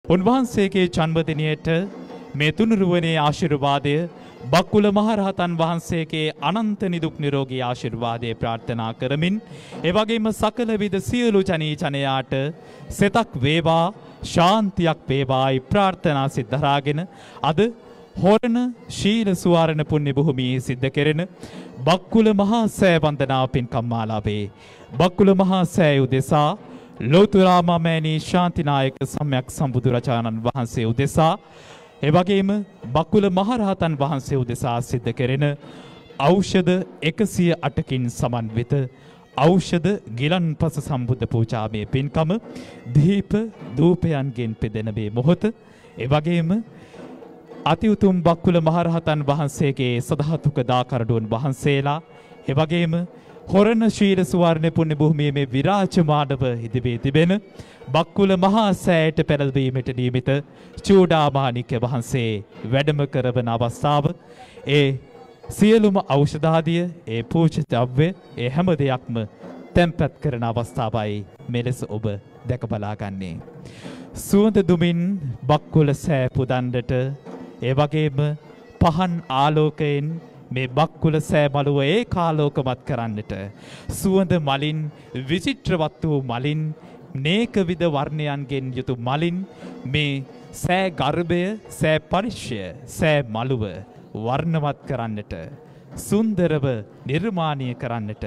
උන්වහන්සේගේ ජන්මදිනයට මේ තුනුරුවනේ ආශිර්වාදය බක්කුල මහරහතන් වහන්සේගේ අනන්ත නිදුක් නිරෝගී ආශිර්වාදය ප්‍රාර්ථනා කරමින් ඒ වගේම සකල විද සියලු ජනී ජනයාට සෙතක් වේවා ශාන්තියක් වේවායි ප්‍රාර්ථනා සිද්ධාගෙන අද හොරණ ශීල සුවර්ණ පුණ්‍ය භූමියේ සිද්ධ කෙරෙන බක්කුල මහා සෑ වන්දනා පින්කම් මාලාවේ බක්කුල මහා සෑ උදෙසා ලෝතුරා මමෑණී ශාන්තිනායක සම්්‍යක් සම්බුදුරජාණන් වහන්සේ උදෙසා ඒ වගේම බක්කුල මහරහතන් වහන්සේ උදෙසා සිද්ධ කෙරෙන ඖෂධ 108කින් සමන්විත ඖෂධ ගිලන්පස සම්බුද්ධ පූජාමය පින්කම දීප ධූපයන්ගෙන් පෙදෙන මේ මොහොත ඒ වගේම අති උතුම් බක්කුල මහරහතන් වහන්සේගේ සදහතුක දාකරඩුවන් වහන්සේලා ඒ වගේම හොරණ ශීල සුවර්ණ පුණ්‍ය භූමියේ මේ විරාජමානව ඉදිවී තිබෙන බක්කුල මහා සෑයට පැරදීමට නියමිත චූඩාමාණික්‍ය වහන්සේ වැඩම කරවන අවස්ථාව ඒ සියලුම ඖෂධාදිය ඒ පූජ්‍ය ද්‍රව්‍ය ඒ හැම දෙයක්ම තැන්පත් කරන අවස්ථාවයි මෙලෙස ඔබ දැක බලාගන්නේ සුවඳ දුමින් බක්කුල සෑ පුදන්නට ඒ වගේම පහන් ආලෝකයෙන් මේ බක්කුල සෑ මළුව ඒකාලෝකමත් කරන්නට සුවඳ මලින් විචිත්‍රවත් වූ මලින් නේක විද වර්ණයන්ගෙන් යුතු මලින් මේ සෑ ගර්භය සෑ පරිශ්‍ය සෑ මළුව වර්ණවත් කරන්නට සුන්දරව නිර්මාණය කරන්නට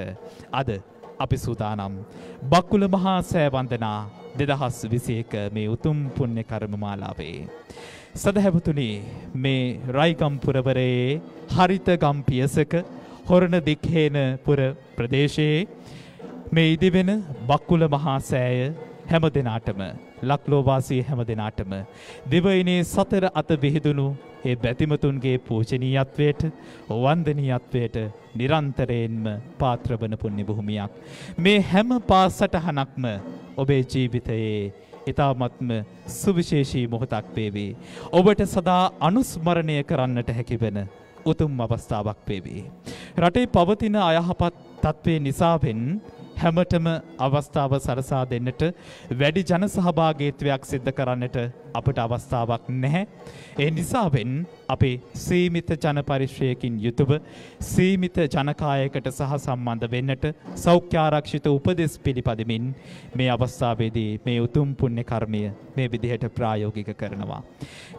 අද අපි සූදානම් බක්කුල මහා සෑ වන්දනා 2021 මේ උතුම් පුණ්‍ය කර්ම මාලාවේ සදහැවතුනි මේ රයිගම්පුරවරයේ හරිත ගම් පියසක හොරණ දික්හේනපුර ප්‍රදේශයේ මේ ඉදිවෙන බක්කුල මහා සෑය හැම දිනාටම ලක්ලෝවාසී හැම දිනාටම දිවයිනේ සතර අත විහිදුණු ඒ බැතිමතුන්ගේ පූජනීයත්වයට වන්දනීයත්වයට නිරන්තරයෙන්ම පාත්‍ර වන පුණ්‍ය භූමියක් මේ හැම පාසටහනක්ම ඔබේ ජීවිතයේ ඊ타ත්ම සුවිශේෂී මොහොතක් වේවි. ඔබට සදා අනුස්මරණය කරන්නට හැකිවන උතුම් අවස්ථාවක් වේවි. රටේ පවතින අයහපත් තත්ත්වයේ නිසාවෙන් හැමතෙම අවස්ථාව සරසා දෙන්නට වැඩි ජන සහභාගීත්වයක් සිදු කරන්නට අපට අවස්ථාවක් නැහැ. ඒ නිසාවෙන් අපි සීමිත ජන පරිශ්‍රයකින් යුතුව සීමිත ජනකායකට සහ සම්බන්ධ වෙන්නට සෞඛ්‍ය ආරක්ෂිත උපදෙස් පිළිපදමින් මේ අවස්ථාවේදී මේ උතුම් පුණ්‍ය කර්මය මේ විදිහට ප්‍රායෝගික කරනවා.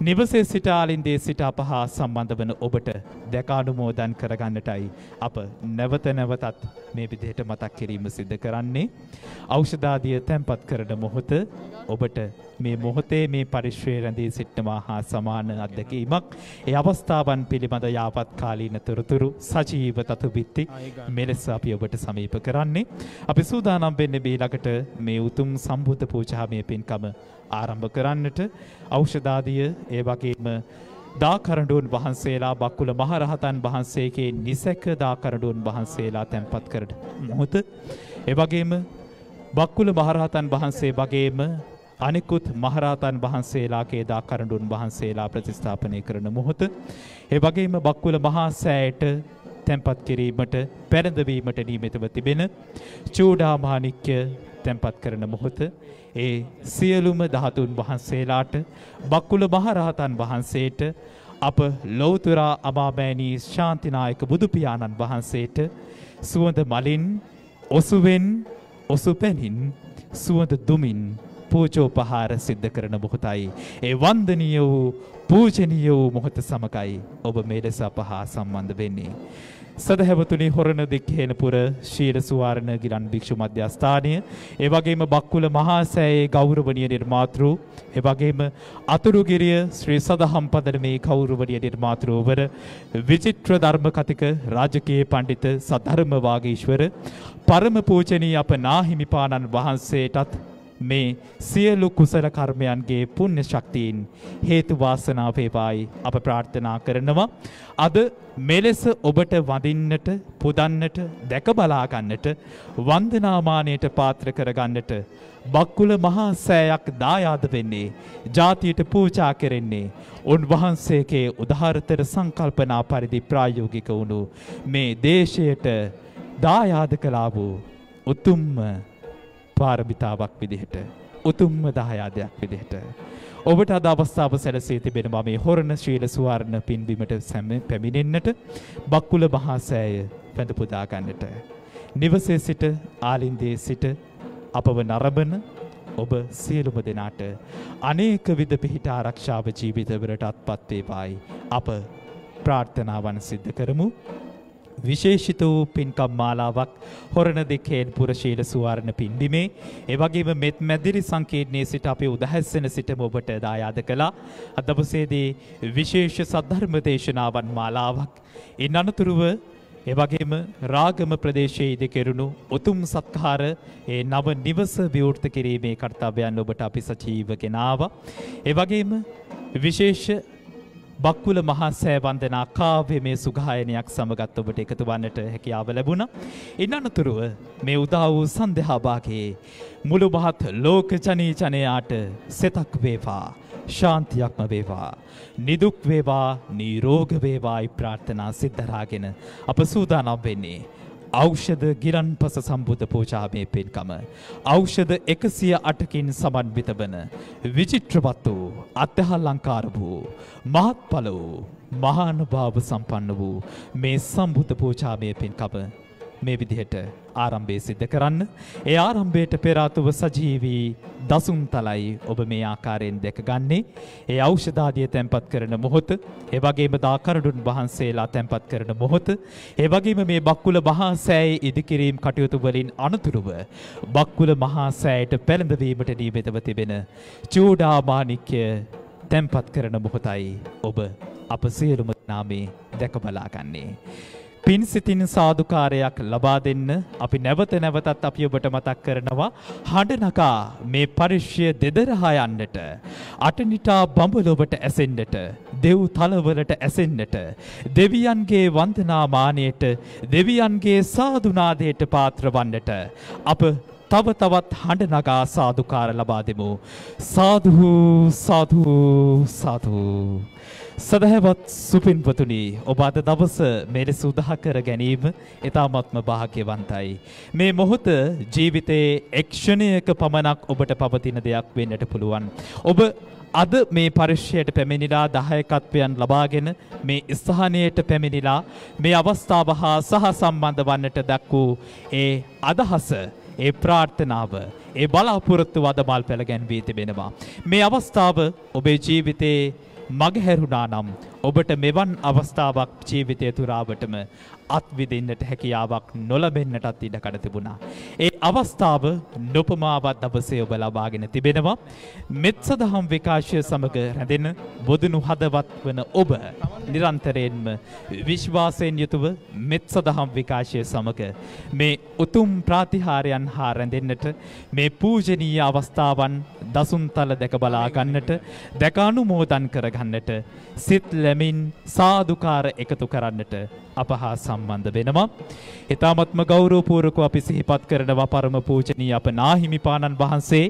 නිවසේ සිට ආලින්දේ සිට අප හා සම්බන්ධ වන ඔබට දැකානුමෝදන් කරගන්නටයි අප නැවත නැවතත් මේ විදිහට මතක් කිරීම සිදු කරන්නේ. ඖෂධාදිය තැන්පත් කරන මොහොත ඔබට මේ මොහොතේ මේ පරිශ්‍රයේ රැඳී සිටනවා හා සමාන අත්දැකීමක්. ඒ අවස්ථාවන් පිළිබඳ යාපත් කාලීන තොරතුරු සජීව තතුබිත්ති මෙලෙස අපි ඔබට සමීප කරන්නේ. අපි සූදානම් වෙන්නේ ඊළඟට මේ උතුම් සම්බුද්ධ පූජාමය පින්කම ආරම්භ කරන්නට. ඖෂධාදිය ඒ වගේම දාකරඬුවන් වහන්සේලා බක්කුල මහරහතන් වහන්සේගේ නිසක දාකරඬුවන් වහන්සේලා තැන්පත් කරන මොහොත ඒ වගේම බක්කුල මහරහතන් වහන්සේ වගේම අනිකුත් මහරහතන් වහන්සේලාගේ දාකරඬුවන් වහන්සේලා ප්‍රතිස්ථාපනය කරන මොහොත ඒ වගේම බක්කුල මහා සෑයට තැන්පත් කිරීමට පැරඳවීමට නියමිතව තිබෙන චූඩාමාණික්‍ය තැන්පත් කරන මොහොත ඒ සියලුම ධාතුන් වහන්සේලාට බක්කුල මහරහතන් වහන්සේට අප ලෞතර අමාමෑණී ශාන්තිනායක බුදු පියාණන් වහන්සේට සුවඳ මලින් ඔසුවෙන් ඔසුපැනින් සුවඳ දුමින් පූජෝපහාර සිද්ධ කරන මොහොතයි ඒ වන්දනීය වූ පූජනීය වූ මොහොත සමගයි ඔබ මේ ලෙස අප හා සම්බන්ධ වෙන්නේ. සදහැවතුනි හොරණ දික්හේනපුර ශීල සුවර්ණ ගිලන් භික්ෂු මධ්‍යස්ථානය ඒ වගේම බක්කුල මහා සෑයේ ගෞරවනීය නිර්මාතෘ ඒ වගේම අතුරුගිරිය ශ්‍රී සදහම් පදනමේ ගෞරවනීය නිර්මාතෘවර විචිත්‍ර ධර්ම කතික රාජකීය පඬිත සද්ධර්ම වාගීශ්වර පරම පූජනීය අප නාහිමිපාණන් වහන්සේටත් මේ සියලු කුසල කර්මයන්ගේ පුණ්‍ය ශක්තියින් හේතු වාසනා වේවායි අප ප්‍රාර්ථනා කරනවා. අද මෙලෙස ඔබට වඳින්නට පුදන්නට දැක බලා ගන්නට වන්දනාමානයට පාත්‍ර කරගන්නට බක්කුල මහා සෑයක් දායාද වෙන්නේ ජාතියට පූජා කෙරෙන්නේ උන්වහන්සේගේ උදාාරතර සංකල්පනා පරිදි ප්‍රායෝගික වුණු මේ දේශයට දායාද කළා වූ උතුම්ම පාරමිතාවක් විදිහට උතුම්ම දායාදයක් විදිහට ඔබට අද අවස්ථාව සැලසී තිබෙනවා මේ හොරණ ශ්‍රීල සුවර්ණ පින්බිමට පැමිණෙන්නට බක්කුල මහා සෑය වැඳ පුදා ගන්නට නිවසේ සිට ආලින්දයේ සිට අපව නරඹන ඔබ සියලුම දෙනාට අනේක විද පිහිට ආරක්ෂාව ජීවිතවලට අත්පත් වේවායි අප ප්‍රාර්ථනාවන් සිද්ධ කරමු. විශේෂිත වූ පින්කම් මාලාවක් හොරණ දෙකේන් පුර ශීල සුවර්ණ පින්බිමේ ඒ වගේම මෙත් මැදිරි සංකීර්ණයේ සිට අපි උදැසන සිටම ඔබට දායාද කළා. අද දවසේදී විශේෂ සද්ධර්ම දේශනාවන් මාලාවක් ඉන් අනතුරුව ඒ වගේම රාගම ප්‍රදේශයේ ඉදි කෙරුණු උතුම් සත්කාර ඒ නව නිවස විවෘත කිරීමේ කර්තව්‍යයන් ඔබට අපි සජීවගෙන ආවා. ඒ වගේම විශේෂ බක්කුල මහා සෑ වන්දනා කාව්‍යමය සුගායනයක් සමගත් ඔබට එකතු වන්නට හැකියාව ලැබුණා. ඉන් අනතුරුව මේ උදා වූ සන්ධ්‍යා භාගයේ මුළු මහත් ලෝක ජනයාට සෙතක් වේවා, ශාන්තියක්ම වේවා, නිදුක් වේවා, නිරෝග වේවායි ප්‍රාර්ථනා සිද්ධාගෙන අප සූදානම් වෙන්නේ ඖෂධ ගිලන්පස සම්බුද්ධ පූජාවේ පින්කම ඖෂධ 108කින් සමන්විත වන විචිත්‍රවත් වූ අත්‍යලංකාර වූ මහත්ඵල වූ මහානුභාව සම්පන්න වූ මේ සම්බුද්ධ පූජාවේ පින්කම මේ විදිහට ආරම්භය සිද්ධ කරන්න. ඒ ආරම්භයට පෙර ආතුව සජීවී දසුන්තලයි ඔබ මේ ආකාරයෙන් දැකගන්නේ. ඒ ඖෂධාදිය තැන්පත් කරන මොහොත, ඒ වගේම දා කරඬුන් වහන්සේලා තැන්පත් කරන මොහොත, ඒ වගේම මේ බක්කුල මහා සෑයේ ඉදිකිරීම කටයුතු වලින් අනතුරුව බක්කුල මහා සෑයට පෙළඹවීමට නියමිතව තිබෙන චූඩාමාණික්‍ය තැන්පත් කරන මොහොතයි ඔබ අප සියලුම නාමේ දැක බලාගන්නේ. පින් සිතින් සාදුකාරයක් ලබා දෙන්න අපි නැවත නැවතත් අපි ඔබට මතක් කරනවා හඬ නගා මේ පරිශ්‍රය දෙදරහා යන්නට අටනිටා බඹලොවට ඇසෙන්නට දෙව් තලවලට ඇසෙන්නට දෙවියන්ගේ වන්දනා මානයට දෙවියන්ගේ සාදුනාදයට පාත්‍ර වන්නට අප තව තවත් හඬ නගා සාදුකාර ලබා දෙමු. සාදු සාදු සාදු. සදහවත් සුපින්වතුනි, ඔබ අද දවස මෙලෙස උදා කර ගැනීම ඉතාමත්ම වාග්යවන්තයි. මේ මොහොත ජීවිතයේ එක් ක්ෂණයක පමණක් ඔබට පවතින දෙයක් වෙන්නට පුළුවන්. ඔබ අද මේ පරිශ්‍රයට පැමිණිලා දායකත්වයන් ලබාගෙන මේ ස්ථානයට පැමිණිලා මේ අවස්ථාව හා සහ සම්බන්ධ වන්නට දක්වූ ඒ අදහස, ඒ ප්‍රාර්ථනාව, ඒ බලාපොරොත්තු වදමල් පැල ගැන්වී තිබෙනවා. මේ අවස්ථාව ඔබේ ජීවිතයේ මගහැරුණා නම් ඔබට මෙවන් අවස්ථාවක් ජීවිතය තුරාවටම අත්විඳින්නට හැකියාවක් නොලැබෙන්නටත් ඉඩකඩ තිබුණා. ඒ අවස්ථාව නොපමාවත් දවසේ ඔබ ලබාගෙන තිබෙනවා. මෙත් සදහම් විකාශය සමග රැඳෙන බොදුනු හදවත් වන ඔබ නිරන්තරයෙන්ම විශ්වාසයෙන් යුතුව මෙත් සදහම් විකාශය සමග මේ උතුම් ප්‍රාතිහාරයන් හා රැඳෙන්නට, මේ පූජනීය අවස්ථාවන් දසුන්තල දැක බලා ගන්නට, දැක අනුමෝදන් කර ගන්නට, සිත් ලැමින් සාදුකාර එකතු කරන්නට අප හා සම්බන්ධ වෙනවා. ඊ타මත්ම ගෞරවපූර්වකව අපි සිහිපත් කරනවා පරම පූජනීය අප නාහිමිපාණන් වහන්සේ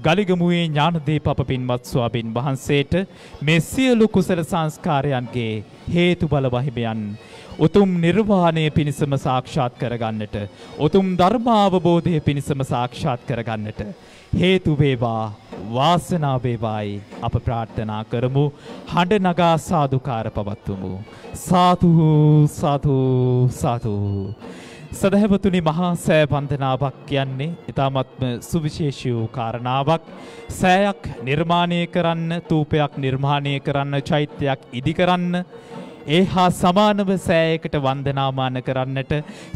ගලිගමුවේ ඥානදීප අප පින්වත් ස්වාමින් වහන්සේට මේ සියලු කුසල සංස්කාරයන්ගේ හේතු බල වහිමයන් උතුම් නිර්වාණය පිණිසම සාක්ෂාත් කරගන්නට, උතුම් ධර්මාවබෝධය පිණිසම සාක්ෂාත් කරගන්නට හේතු වේවා, වාසනාව වේවායි අප ප්‍රාර්ථනා කරමු. හඬ නගා සාදුකාර පවත්වමු. සාදු සාදු සාදු. සදහවතුනි, මහා සෑ වන්දනාවක් කියන්නේ ඉතාමත්ම සුවිශේෂී වූ කාරණාවක්. සෑයක් නිර්මාණය කරන්න, තූපයක් නිර්මාණය කරන්න, චෛත්‍යයක් ඉදි කරන්න, ඒ හා සමානව සෑයකට වන්දනාමාන කරන්නට,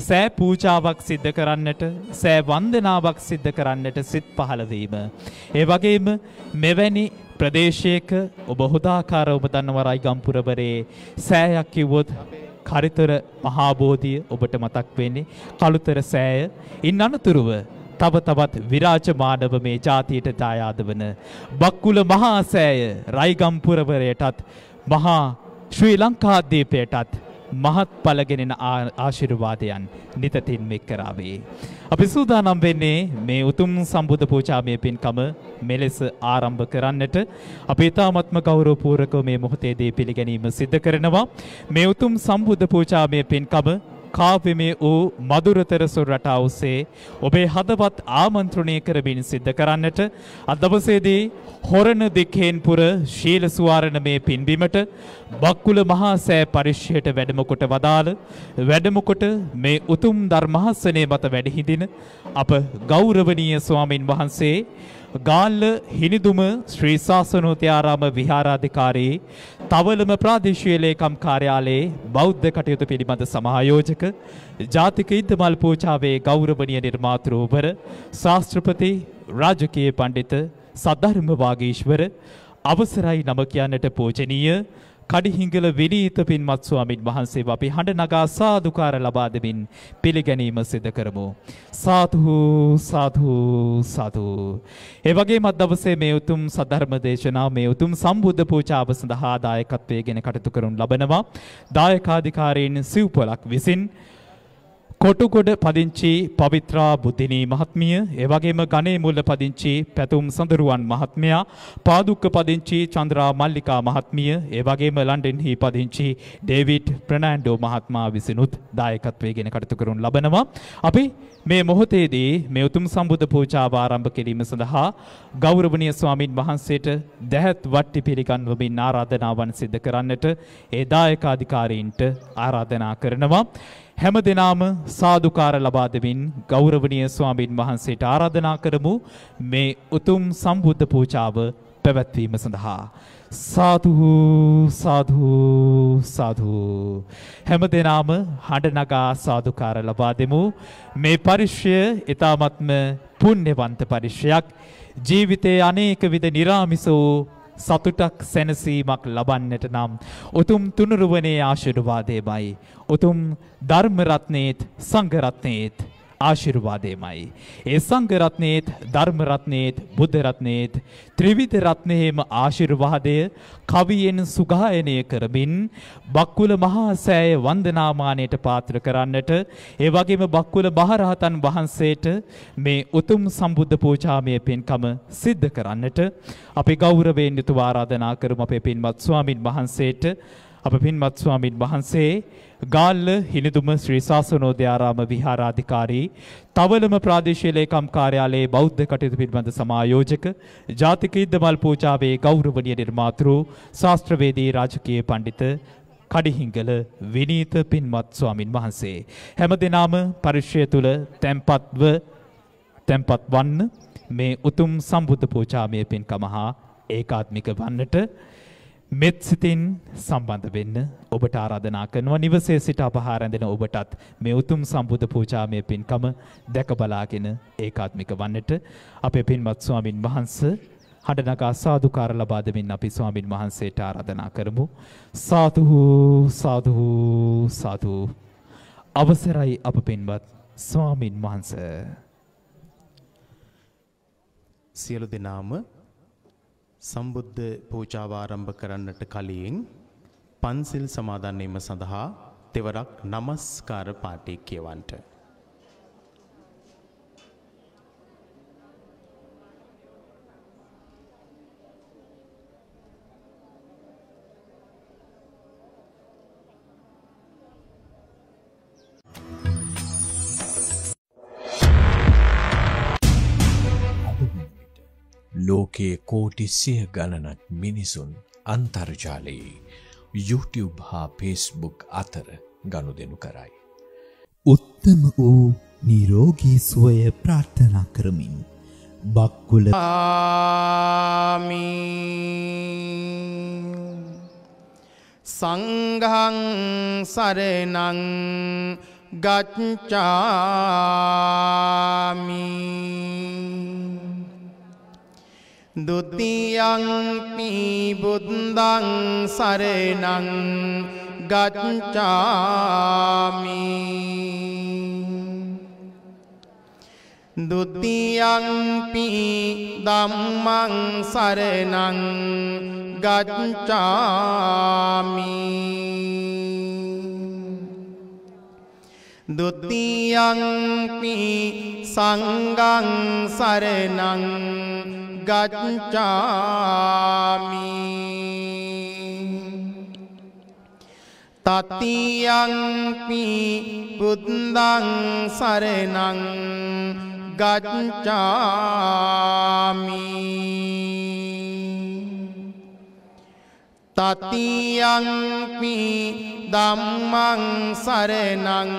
සෑ පූජාවක් සිද්ධ කරන්නට, සෑ වන්දනාවක් සිද්ධ කරන්නට සිත් පහළවීම. ඒ වගේම මෙවැනි ප්‍රදේශයක ඔබ හොදාකාරවම දන්නවරයි ගම්පුරවරේ සෑයක් කිව්වොත් කරිතර මහාබෝධිය ඔබට මතක් වෙන්නේ, කළුතර සෑය. ඉන් අනතුරුව තව තවත් විරාජමානව මේ ජාතියට දායාද වන බක්කුල මහා සෑය රයිගම්පුරවරයටත් මහා ශ්‍රී ලංකාදීපයටත් මහත් පළගෙනෙන ආශිර්වාදයන් නිතතින් මෙක් කරාවේ. අපි සූදානම් වෙන්නේ මේ උතුම් සම්බුද්ධ පූජාමය පින්කම මෙලෙස ආරම්භ කරන්නට. අපි ඉතාමත්ම ගෞරවපූර්වකව මේ මොහොතේදී පිළිගැනීම සිද්ධ කරනවා. මේ උතුම් සම්බුද්ධ පූජාමය පින්කම කාව්‍යමය වූ මధుරතර සුර රටා ඔස්සේ ඔබේ හදවත් ආමන්ත්‍රණය කරමින් සිද්ධ කරන්නට අද දවසේදී හොරණ දෙකෙන් පුර ශීල සුවාරණමේ පින්බිමට බක්කුල මහා සෑ පරිශ්‍රයට වැඩම කොට වදාළ වැඩම කොට මේ උතුම් ධර්මාසනයේ මත වැඩ හිඳින අප ගෞරවනීය ස්වාමින් වහන්සේ ගාල්ල හිනිදුම ශ්‍රී ශාසනෝත්‍යාරාම විහාරාධිකාරී තවලම ප්‍රාදේශීය ලේකම් කාර්යාලයේ බෞද්ධ කටයුතු පිළිබඳ සමායෝජක ජාතික ඉද්දමල් පූජාවේ ගෞරවනීය නිර්මාතෘවර ශාස්ත්‍රපති රාජකීය පඬිත සද්ධර්ම වාගීශ්වර අවසරයි නම කියන්නට පූජනීය කඩිහිංගල විනීත පින්වත් ස්වාමින් වහන්සේ අපි හඬ නගා සාදුකාර ලබා දෙමින් පිළිගැනීම සිදු කරමු. සාදු සාදු සාදු. ඒ වගේම අද දවසේ මේ උතුම් සද්ධර්ම දේශනාව මේ උතුම් සම්බුද්ධ පූජාව සඳහා දායකත්වයෙන් කටයුතු කරනු ලබනවා. දායකාධිකාරීන් සිව්පොලක් විසින් කොටුගොඩ පදිංචි පවිත්‍රා බුද්ධිනී මහත්මිය, ඒ වගේම ගණේ මුල්ල පදිංචි පැතුම් සඳරුවන් මහත්මයා, පාදුක්ක පදිංචි චන්ද්‍රා මල්ලිකා මහත්මිය, ඒ වගේම ලන්ඩන්හි පදිංචි ඩේවිඩ් ප්‍රනාන්ඩෝ මහත්මයා විසිනුත් දායකත්වයෙන් කටයුතු කරනු ලබනවා. අපි මේ මොහොතේදී මේ උතුම් සම්බුද්ධ පූජාව ආරම්භ කිරීම සඳහා ගෞරවනීය ස්වාමින් වහන්සේට දැහත් වට්ටි පිළිගන්වමින් ආරාධනාවන් සිදු කරන්නට ඒ දායකාධිකාරීන්ට ආරාධනා කරනවා. හැම දිනම සාදුකාර ලබා දෙමින් ගෞරවනීය ස්වාමින් වහන්සේට ආරාධනා කරමු මේ උතුම් සම්බුද්ධ පූජාව පැවැත්වීම සඳහා. සාදු සාදු සාදු. හැම දිනම හඬ නගා සාදුකාර ලබා දෙමු. මේ පරිශ්‍රය ඊ타ත්ම පුණ්‍යවන්ත පරිශ්‍රයක්. ජීවිතයේ අනේක විද නිරාමිස වූ සතුටක් සැනසීමක් ලබන්නට නම් උතුම් තුනුරුවනේ ආශිර්වාදයමයි. උතුම් ධර්ම රත්නයේත් සංඝ රත්නයේත් ආශිර්වාදයමයි. ඒ සංඝ රත්නයේත් ධර්ම රත්නයේත් බුද්ධ රත්නයේත් ත්‍රිවිධ රත්නයේම ආශිර්වාදය කවියෙන් සුගායනය කරමින් බක්කුල මහා සෑය වන්දනාමානයට පාත්‍ර කරන්නට, ඒ වගේම බක්කුල මහරහතන් වහන්සේට මේ උතුම් සම්බුද්ධ පූජාමය පින්කම සිද්ධ කරන්නට අපි ගෞරවයෙන් යුතුව ආරාධනා කරමු අපේ පින්වත් ස්වාමින් වහන්සේට. අප පින්වත් ස්වාමින් වහන්සේ ගාල්ල හිනිදුම ශ්‍රී ශාසනෝද්‍යාරාම විහාරාධිකාරී තවලම ප්‍රාදේශීය ලේකම් කාර්යාලයේ බෞද්ධ කටයුතු පිළිබඳ සමායෝජක ජාතික ඉද්දමල් පූජාවේ ගෞරවනීය නිර්මාතෘ ශාස්ත්‍රවේදී රාජකීය පඬිත කඩිහිංගල විනීත පින්වත් ස්වාමින් වහන්සේ හැම දිනම පරිශ්‍රය තුල තැන්පත් වන්න මේ උතුම් සම්බුද්ධ පූජාමය පින්කම හා ඒකාත්මික වන්නට මෙත් සිතින් සම්බන්ධ වෙන්න ඔබට ආරාධනා කරනවා. නිවසේ සිට අපහා රැඳෙන ඔබටත් මේ උතුම් සම්බුද්ධ පූජාමය පින්කම දැක බලාගෙන ඒකාත්මික වන්නට අපේ පින්වත් ස්වාමින් වහන්සේ හඬ නගා සාදුකාර ලබා දෙමින් අපි ස්වාමින් වහන්සේට ආරාධනා කරමු. සාදු සාදු සාදු. අවසරයි අප පින්වත් ස්වාමින් වහන්සේ. සියලු දෙනාම සම්බුද්ධ පූජාව ආරම්භ කරන්නට කලින් පන්සිල් සමාදන් වීම සඳහා තෙවරක් නමස්කාර පාඨය කියවන්නට. ලෝකයේ කෝටි සිය ගණනක් මිනිසුන් අන්තර්ජාලයේ YouTube හා Facebook අතර ගනුදෙනු කරයි. උත්තම වූ නිරෝගී සුවය ප්‍රාර්ථනා කරමින් බක්කුල සංඝං සරණං ගච්ඡාමි ဒုတိယံ පි බුද්ධං සරණං ගච්ඡාමි ဒုတိယံ පි ධම්මං සරණං ගච්ඡාමි ဒုတိယံ පි සංඝං සරණං ගච්ඡාමි තතියංපි බුද්ධං සරණං ගච්ඡාමි තතියංපි ධම්මං සරණං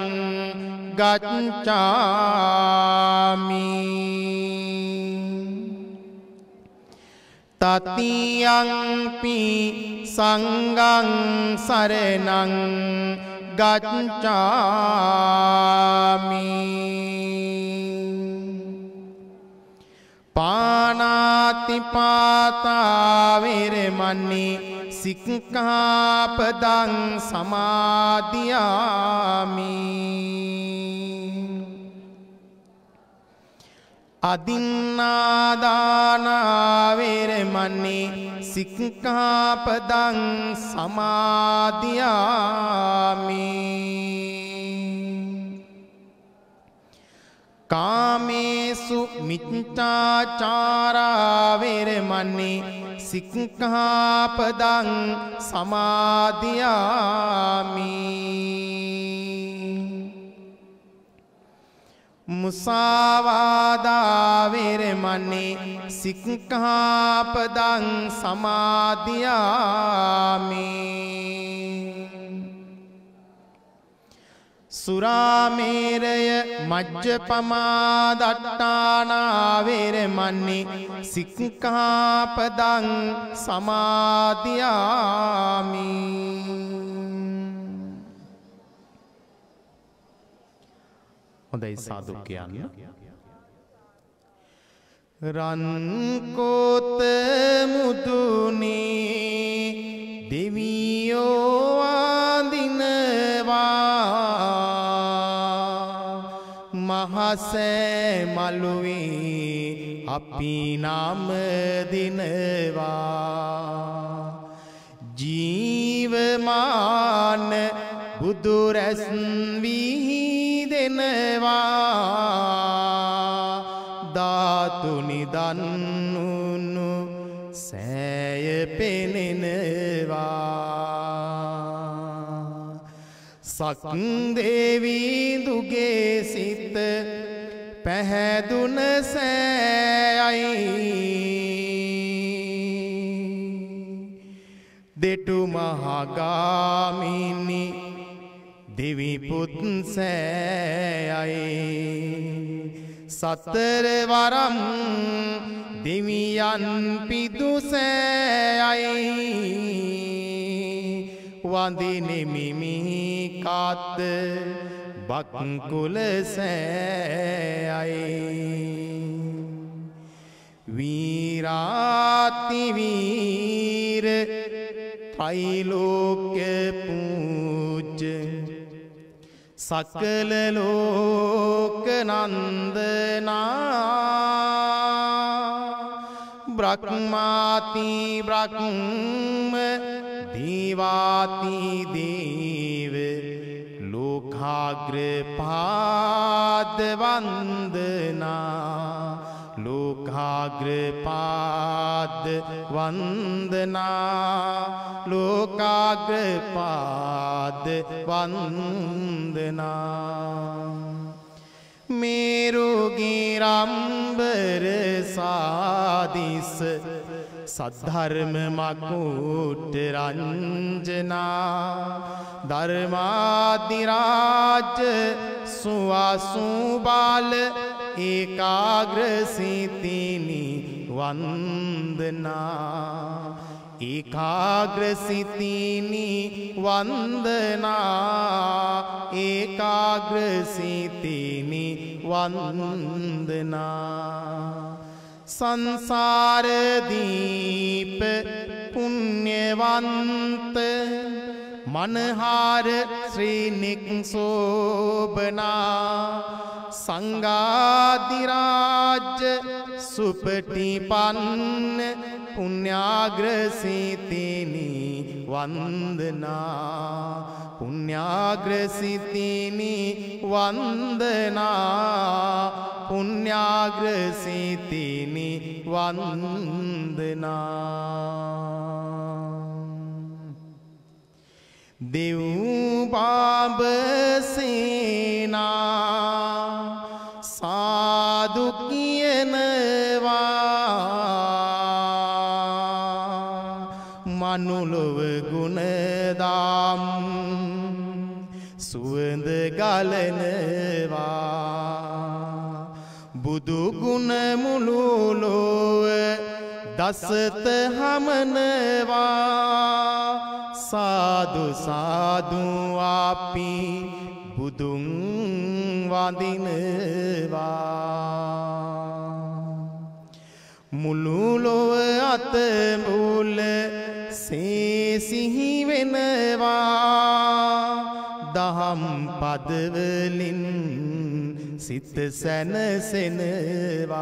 ගච්ඡාමි තතියංපි සංඝං සරණං ගච්ඡාමි පාණාතිපාතා වේරමණී සික්ඛාපදං සමාදියාමි අදින්නාදාන වේරමණී සික්ඛාපදං සමාදියාමි කාමේසු මිච්ඡාචාරා වේරමණී සික්ඛාපදං සමාදියාමි මුසාවාදා වේරමණී සික්ඛාපදං සමාදියාමි සුරාමේරය මජ්ජපමා දට්ඨානා වේරමණී සික්ඛාපදං සමාදියාමි හොඳයි සාදු කියන්න රන් කොත මුදුනේ දෙවියෝ වඳිනවා මහසෑ මළුවේ අපි නම දිනවා ජීවමාන බුදු රැස් වී දෙනවා ධාතු නිදන්නුනු සෑය පෙනෙනවා සක්දේවී දුගේ සිත පැහැදුන සෑයයි දෙටු මහගාමිනි දෙවිපුත් සෑයයි සතර වරම් දෙවියන් පිදු සෑයයි වඳිනෙමි කාත් බක්කුල සෑයයි වීරාති වීර त्रैलोक्य पूज्य सकल लोक नंदना ब्रह्माति ब्रह्म देवाति देव लोकाग्र पाद वंदना लोकाग्रपाद वंदना लोकाग्रपाद वंदना मेरु गिरंबर सादिस सद्धर्म मकुट रंजना धर्मादिराज सुवासु बाल एकाग्र सितिनी वंदना एकाग्र सितिनी वंदना एकाग्र सितिनी वंदना संसार दीप पुण्यवंत मनहार श्रीनिशोभना संगादिराज सुपटिपन्न पुण्याग्रसितिनी वंदना पुण्याग्रसितिनी वंदना पुण्याग्रसितिनी वंदना देव සේනා සාදු කියනවා මනුලොව ගුණදාම් සුවඳ ගලනවා බුදු ගුණ මුළු ලොව දසත හමනවා සාදු සාදු අපි බුදුන් වඳිනවා මුළු ලොව අත මුල සිහි වෙනවා දහම් පදවලින් සිත සැනසෙනවා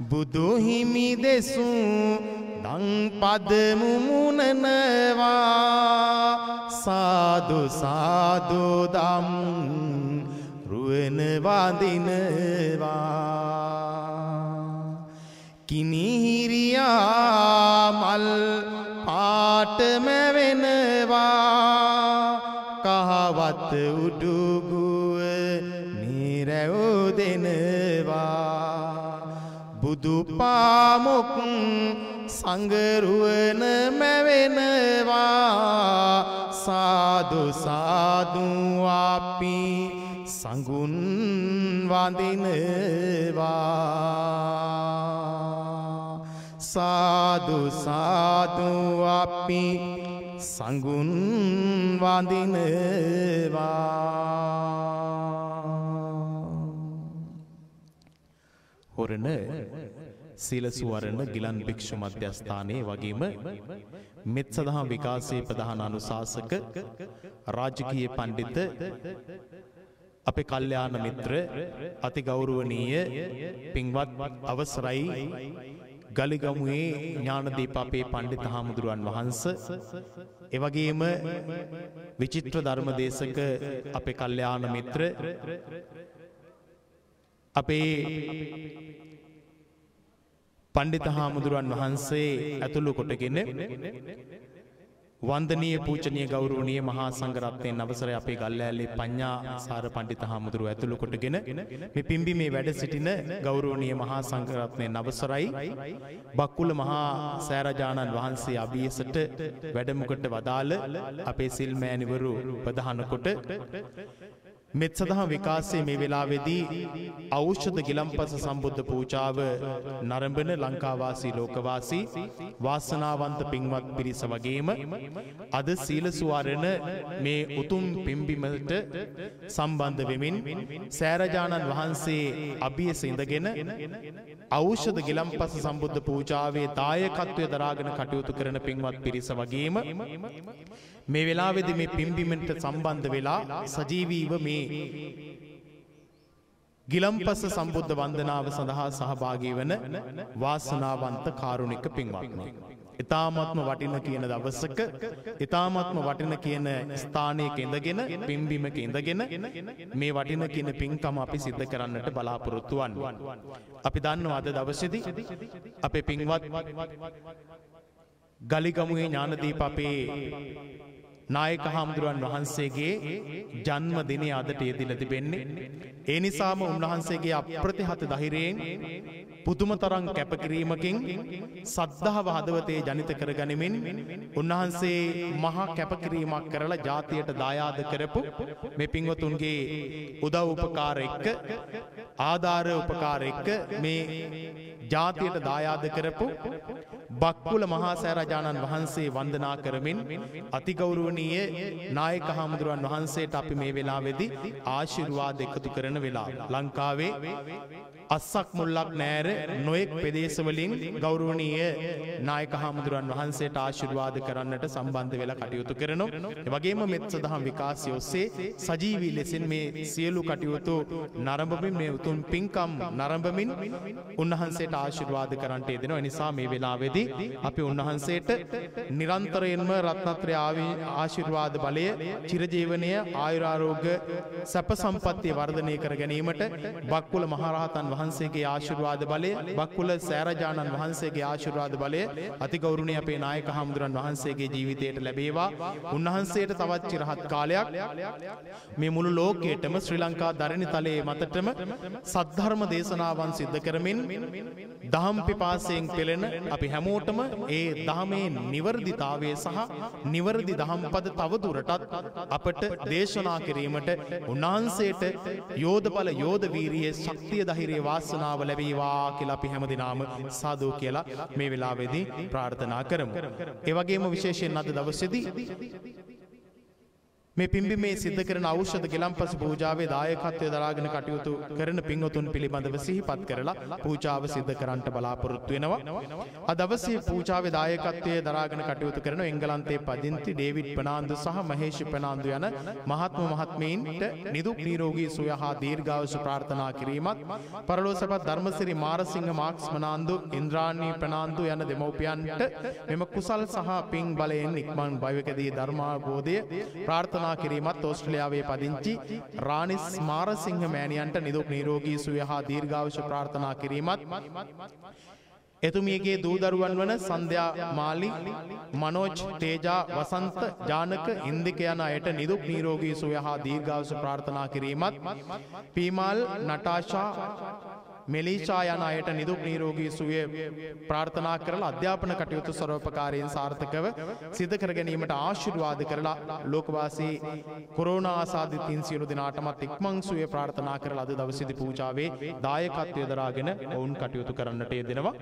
බුදු හිමි දෙසූ දන් පද මුමුණනවා සාදු සාදු දම් රුවන වඳිනවා කිනිහිරියා මල් පාටම වෙනවා කහවත උඩුගුව නිරැව් දෙනවා බුදු පාමුක් සංගරුවන මැවෙනවා සාදු සාදු අපි සංගුන් වඳිනවා සාදු සාදු අපි සංගුන් වඳිනවා හොරණ සීල සුවරණ ගිලන් භික්ෂු මධ්‍යස්ථානයේ වගේම මෙත් සදහම් විකාශයේ ප්‍රධාන අනුශාසක රාජකීය පඬිත අපේ කල්යාණ මිත්‍ර අති ගෞරවනීය පින්වත් අවසරයි ගලිගමුවේ ඥානදීප අපේ පඬිත හාමුදුරුවන් වහන්සේ එවැගේම විචිත්‍ර ධර්මදේශක අපේ කල්යාණ මිත්‍ර අපේ පඬිත හාමුදුරුවන් වහන්සේ ඇතුළු කොටගෙන වන්දනීය පූජනීය ගෞරවනීය මහා සංඝරත්නයන් අවසරයි අපේ ගල්ලෑල්ලේ පඤ්ඤාසාර පඬිත හාමුදුරුව ඇතුළු කොටගෙන මේ පිම්බීමේ වැඩ සිටින ගෞරවනීය මහා සංඝරත්නයන් අවසරයි බක්කුල මහා සෑරජානන් වහන්සේ අභියසට වැඩමුකට වදාළ අපේ සිල්මෑණිවරු ප්‍රධාන කොට මෙත් සදහම් විකාශයේ මේ වෙලාවේදී ඖෂධ ගිලම්පස සම්බුද්ධ පූජාව නරඹන ලංකාවාසී ලෝකවාසී වාසනාවන්ත පින්වත් පිරිස වගේම අද සීල සුවරණ මේ උතුම් පින්බිමට සම්බන්ධ වෙමින් සෑරජානන් වහන්සේ අභියස ඉඳගෙන ඖෂධ ගිලම්පස සම්බුද්ධ පූජාවේ දායකත්වය දරාගෙන කටයුතු කරන පින්වත් පිරිස වගේම මේ වෙලාවේදී මේ පින්බිමට සම්බන්ධ වෙලා සජීවීව මේ ගිලම්පස සම්බුද්ධ වන්දනාව සඳහා සහභාගී වන වාසනාවන්ත කාරුණික පින්වත්නි. ඊ타ත්ම වටින කියන දවසක ඊ타ත්ම වටින කියන ස්ථානයක ඉඳගෙන පින්බිමක ඉඳගෙන මේ වටින කියන පින්කම අපි සිද්ධ කරන්නට බලාපොරොත්තු වන්නේ. අපි දන්නවා අද දවසේදී අපේ පින්වත් ගලිගමුවේ ඥානදීප අපේ නායක හාමුදුරුවන් වහන්සේගේ ජන්ම දිනය අදට යෙදිලා තිබෙන්නේ. ඒ නිසාම උන්වහන්සේගේ අප්‍රතිහත ධෛර්යයෙන් පුදුමතරම් කැපකිරීමකින් සද්ධාව හදවතේ ජනිත කරගනිමින් උන්වහන්සේ මහා කැපකිරීමක් කරලා ජාතියට දායාද කරපු මේ පින්වතුන්ගේ උදව් උපකාර එක්ක ආධාර උපකාර එක්ක මේ ජාතියට දායාද කරපු බක්කුල මහා සෑරජානන් වහන්සේ වන්දනා කරමින් අතිගෞරවනීය නායක හාමුදුරුවන් වහන්සේට අපි මේ වෙලාවේදී ආශිර්වාද එකතු කරන වෙලාව. ලංකාවේ අස්සක් මුල්ලක් නෑර නොයෙක් ප්‍රදේශවලින් ගෞරවනීය නායක හාමුදුරුවන් වහන්සේට ආශිර්වාද කරන්නට සම්බන්ධ වෙලා කටයුතු කරනවා. ඒ වගේම මෙත් සදහම් විකාශය ඔස්සේ සජීවී ලෙසින් මේ සියලු කටයුතු නරඹමින් මේ උතුම් පින්කම් නරඹමින් උන්වහන්සේට ආශිර්වාද කරන්නට යෙදෙනවා. ඒ නිසා මේ වෙලාවේදී අපි උන්වහන්සේට නිරන්තරයෙන්ම රත්නත්‍රය ආශිර්වාද බලය චිරජීවනය ආයුරාරෝග්‍ය සැප සම්පත්තිය වර්ධනය කර ගැනීමට බක්කුල මහරහතන් වහන්සේගේ ආශිර්වාද බලය, බක්කුල සෑරජානන් වහන්සේගේ ආශිර්වාද බලය අතිගෞරවනීය අපේ නායක හාමුදුරන් වහන්සේගේ ජීවිතයට ලැබේවා. උන්වහන්සේට තවත් චිරහත් කාලයක් මේ මුළු ලෝකයටම ශ්‍රී ලංකා දරණි තලයේ මතටම සද්ධර්ම දේශනාවන් සිද්ධ කරමින් දහම් පිපාසයෙන් පෙළෙන අපි හැමෝටම ඒ දහමේ නිවර්දිතාවය සහ නිවර්දි දහම්පද තවදුරටත් අපට දේශනා කිරීමට උන්වහන්සේට යෝධ බල යෝධ වීරියේ ශක්තිය ධෛර්යය වාසනාව ලැබේවා කියලා අපි හැමදිනාම සාදු කියලා මේ වෙලාවේදී ප්‍රාර්ථනා කරමු. ඒ වගේම විශේෂයෙන් අද දවසේදී මේ පිම්බීමේ සිද්ධ කරන ඖෂධ ගිලම්පස පූජාවේ දායකත්වය දරාගෙන කටයුතු කරන පින්වතුන් පිළිබඳව සිහිපත් කරලා පූජාව සිද්ධ කරන්නට බලාපොරොත්තු වෙනවා. අද දවසේ පූජාවේ දායකත්වයේ දරාගෙන කටයුතු කරන එංගලන්තයේ පදිංචි ඩේවිඩ් පනාන්දු සහ මහේෂ් පනාන්දු යන මහත්ම මහත්මීන්ට නිදුක් නිරෝගී සුවය හා දීර්ඝායුෂ ප්‍රාර්ථනා කිරීමත්, පරලෝසපත් ධර්මසිරි මාරසිංහ මාක්ස් පනාන්දු, ඉන්ද්‍රාණී පනාන්දු යන දෙමව්පියන්ට මෙම කුසල් සහ පින් බලයෙන් ඉක්මන් භවයකදී ධර්මාවබෝධය ප්‍රාර්ථනා කිරීමත්, ඕස්ට්‍රේලියාවේ පදිංචි රානිස් මාරසිංහ මෑණියන්ට නිදුක් නිරෝගී සුවය හා දීර්ඝායුෂ ප්‍රාර්ථනා කිරීමත්, එතුමියගේ දූ දරුවන් වන සන්ධ්‍යා මාලි, මනෝජ්, තේජා, වසන්ත, ජානක, ඉන්දික යන අයට නිදුක් නිරෝගී සුවය හා දීර්ඝායුෂ ප්‍රාර්ථනා කිරීමත්, පීමල්, නටාෂා, මෙලීෂා යන අයට නිදුක් නිරෝගී සුවය ප්‍රාර්ථනා කරලා අධ්‍යාපන කටයුතු සර්වපකාරයෙන් සාර්ථකව සිදු කර ගැනීමට ආශිර්වාද කරලා ලෝකවාසී කොරෝනා ආසාදිතින් සියලු දෙනාටමත් ඉක්මන් සුවය ප්‍රාර්ථනා කරලා අද දවසේදී පූජාවේ දායකත්වය දරාගෙන ඔවුන් කටයුතු කරන්නට යෙදෙනවා.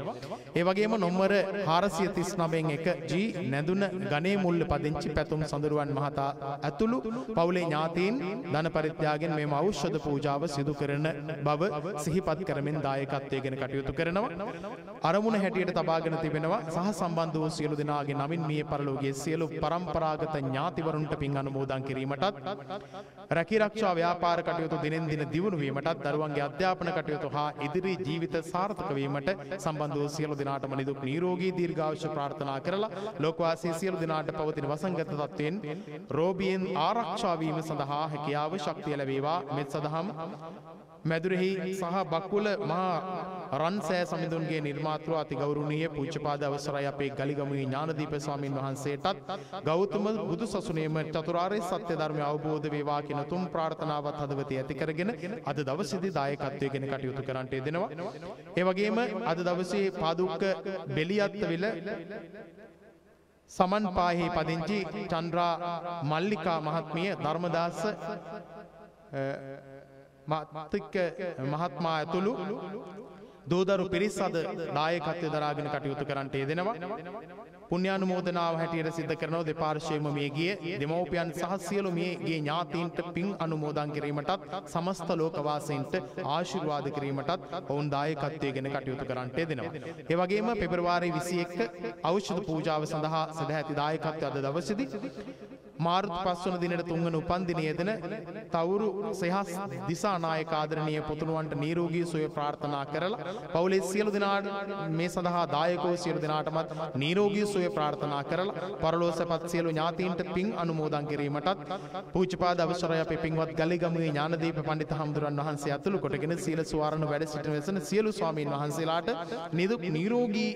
ඒ වගේම නොම්බර 439 1 G නැඳුන ගණේ මුල්ල පදිංචි පැතුම් සඳරුවන් මහතා ඇතුළු පවුලේ ඥාතීන් ධන පරිත්‍යාගයෙන් මෙම ඖෂධ පූජාව සිදු කරන බව සිහිපත් කරමින් දායකත්වය ගැන කටයුතු කරනවා. අරමුණ හැටියට තබාගෙන තිබෙනවා සහ සම්බන්ධ වූ සියලු දෙනාගේ නමින් මිය පරලෝකයේ සියලු පරම්පරාගත ඥාතිවරුන්ට පින් අනුමෝදන් කිරීමටත්, රැකී ආරක්ෂා ව්‍යාපාර කටයුතු දිනෙන් දින දියුණු වීමටත්, දරුවන්ගේ අධ්‍යාපන කටයුතු හා ඉදිරි ජීවිත සාර්ථක වීමට සම්බන්ධ වූ සියලු දෙනාටම නිදුක් නිරෝගී දීර්ඝායුෂ ප්‍රාර්ථනා කරලා ලෝකවාසී සියලු දෙනාට පවතින වසංගත තත්ත්වයෙන් රෝගීන් ආරක්ෂා වීම සඳහා හැකියාව ශක්තිය ලැබේවා. මෙත් සදහම් මැදුරෙහි සහ බක්කුල මහා රන්සෑ සමිඳුන්ගේ නිර්මාතෘ අති ගෞරවනීය පූජ්‍යපාද අවසරයි අපේ ගලිගමුවේ ඥානදීප ස්වාමීන් වහන්සේටත් ගෞතම බුදු සසුනේම චතුරාර්ය සත්‍ය ධර්මය අවබෝධ වේවා කියන තුන් ප්‍රාර්ථනාවත් හදවතේ ඇති කරගෙන අද දවසේදී දායකත්වයේ ගෙන කටයුතු කරන්නට යෙදෙනවා. ඒ වගේම අද දවසේ පාදුක්ක බෙලියත්තවිල සමන් පාහි පදිංචි චන්ද්‍රා මල්ලිකා මහත්මිය, ධර්මදාස මාතික මහත්මයා ඇතුළු දූදරු පිරිස් අද දායකත්වය දරාගෙන කටයුතු කරන්නට යෙදෙනවා. පුණ්‍යානුමෝදනාව හැටියට සිද්ධ කරනවා දෙපාර්ශ්වයේම මියගිය දෙමව්පියන් සහ සියලු මියගිය ඥාතීන්ට පින් අනුමෝදන් කිරීමටත්, සමස්ත ලෝකවාසීන්ට ආශිර්වාද කිරීමටත් ඔවුන් දායකත්වයේ ගෙන කටයුතු කරන්නට යෙදෙනවා. ඒ වගේම පෙබරවාරි 21 ඖෂධ පූජාව සඳහා සදැහැති දායකත්වය අද දවසේදී මාර්තු 5 වන දිනට 3 වන උපන්දිනයේ යෙදෙන තවුරු සෙහස් දිසානායක ආදරණීය පුතුණුවන්ට නිරෝගී සුවය ප්‍රාර්ථනා කරලා පවුලේ සියලු දෙනාට මේ සඳහා දායකව සියලු දෙනාටමත් නිරෝගී සුවය ප්‍රාර්ථනා කරලා පරලෝසපත් සියලු ඥාතීන්ට පින් අනුමෝදන් කිරීමටත් පූජ්‍යපාද අවසරයි අපේ පින්වත් ගලිගමුවේ ඥානදීප පඬිතු හාමුදුරන් වහන්සේ ඇතුළු කොටගෙන සීල සුවරණ වැඩ සිටින වෙසන සියලු ස්වාමීන් වහන්සේලාට නිදුක් නිරෝගී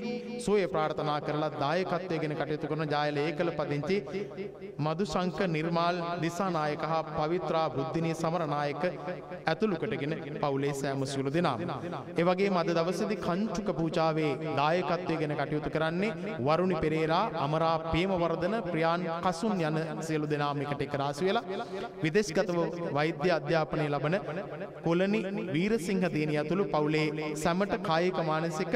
සුවය ප්‍රාර්ථනා කරලා දායකත්වයේ ගෙන කටයුතු කරන ජායල ඒකල පදිංචි මදුශංක නිර්මාල් දිසානායක හා පවිත්‍රා බුද්ධිනී සමරනායක ඇතුළු කොටගෙන පවුලේ සෑම සියලු දෙනාම. ඒ වගේම අද දවසේදී කංචුක පූජාවේ දායකත්වයේ ගෙන කටයුතු කරන්නේ වරුණි පෙරේරා, අමරා ප්‍රේමවර්ධන, ප්‍රියාන් කසුන් යන සියලු දෙනාම එකට එක රාශි වෙලා විදේශගතව වෛද්‍ය අධ්‍යාපනය ලබන කොළනි වීරසිංහ දියණිය ඇතුළු පවුලේ සැමට කායික මානසික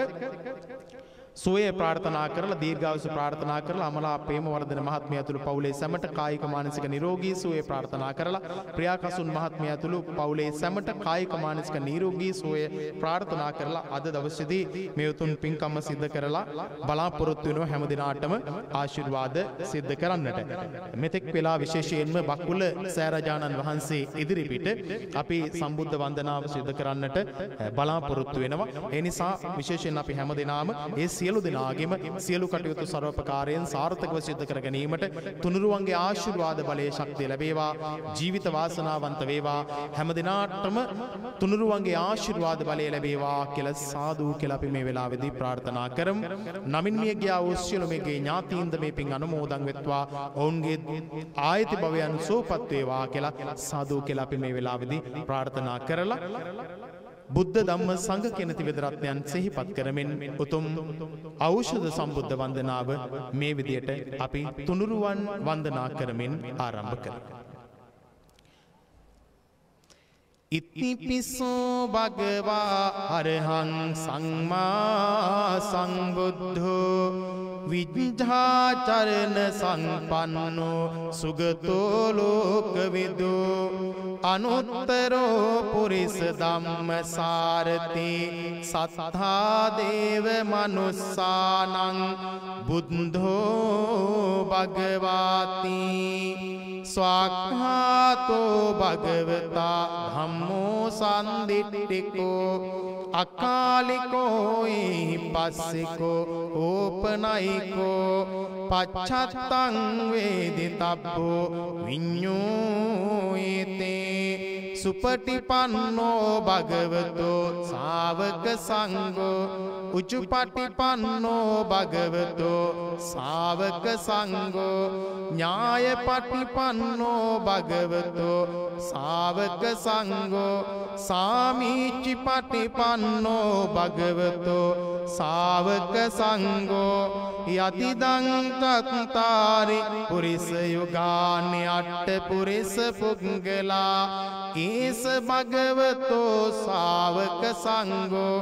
සුවය ප්‍රාර්ථනා කරලා දීර්ඝායුෂ ප්‍රාර්ථනා කරලා අමලා ප්‍රේමවර්ධන මහත්මිය ඇතුළු පවුලේ සැමට කායික මානසික නිරෝගී සුවය ප්‍රාර්ථනා කරලා ප්‍රියා කසුන් මහත්මිය ඇතුළු පවුලේ සැමට කායික මානසික නිරෝගී සුවය ප්‍රාර්ථනා කරලා අද දවසේදී මේ උතුම් පින්කම සිද්ධ කරලා බලාපොරොත්තු වෙනවා හැම දිනාටම ආශිර්වාද සිද්ධ කරන්නට. මෙතෙක් වෙලා විශේෂයෙන්ම බක්කුල සෑරජානන් වහන්සේ ඉදිරිපිට අපි සම්බුද්ධ වන්දනාව සිද්ධ කරන්නට බලාපොරොත්තු වෙනවා. ඒ නිසා විශේෂයෙන් අපි හැම දිනාම ඒ සියලු දෙනාගේම සියලු කටයුතු සර්වපකාරයෙන් සාර්ථකව සිදු කර ගැනීමට තුනුරුවන්ගේ ආශිර්වාද බලයේ ශක්තිය ලැබේවා. ජීවිත වාසනාවන්ත වේවා. හැම දිනාටම තුනුරුවන්ගේ ආශිර්වාද බලය ලැබේවා කියලා සාදු කියලා අපි මේ වෙලාවේදී ප්‍රාර්ථනා කරමු. නමින් මිය ගියා වූ සියලුමගේ ඥාතීන්ද මේ පින් අනුමෝදන් වෙත්වා. ඔවුන්ගේ ආයති භවයන් සුවපත් වේවා කියලා සාදු කියලා අපි මේ වෙලාවේදී ප්‍රාර්ථනා කරලා බුද්ධ ධම්ම සංඝ කියන ත්‍රිවිධ සිහිපත් කරමින් උතුම් ඖෂධ සම්බුද්ධ වන්දනාව මේ විදියට අපි තුනුරුවන් වන්දනා කරමින් ආරම්භ කරමු. ඉතිපිසෝ භගවා අරහං සම්මා සම්බුද්ධෝ විජ්ජාචරණ සම්පන්නෝ සුගතෝ ලෝකවිදෝ අනුත්තරෝ පුරිස ධම්මසාරති සත්තා දේව මනුස්සානං බුද්ධෝ භගවාති ස්වාක්ඛාතෝ භගවතා ධම්මෝ සම්දිට්ඨිකෝ අකාලිකෝ පස්සිකෝ ඕපනයිකෝ පච්චත්තං වේදිතබ්බෝ විඤ්ඤෝයතේ සුපටිපන්නෝ භගවතෝ ශාවක සංඝෝ උචුපටිපන්නෝ භගවතෝ ශාවක සංඝෝ ඥායපටිපන්නෝ භගවතෝ ශාවක සංඝෝ සාමීචිපටිපන්නෝ භගවතෝ ශාවක සංඝෝ යතිදං තත්තාරි පුරිස යුගානි අට්ඨ පුරිස පුංගලා කේස භගවතෝ ශාවක සංඝෝ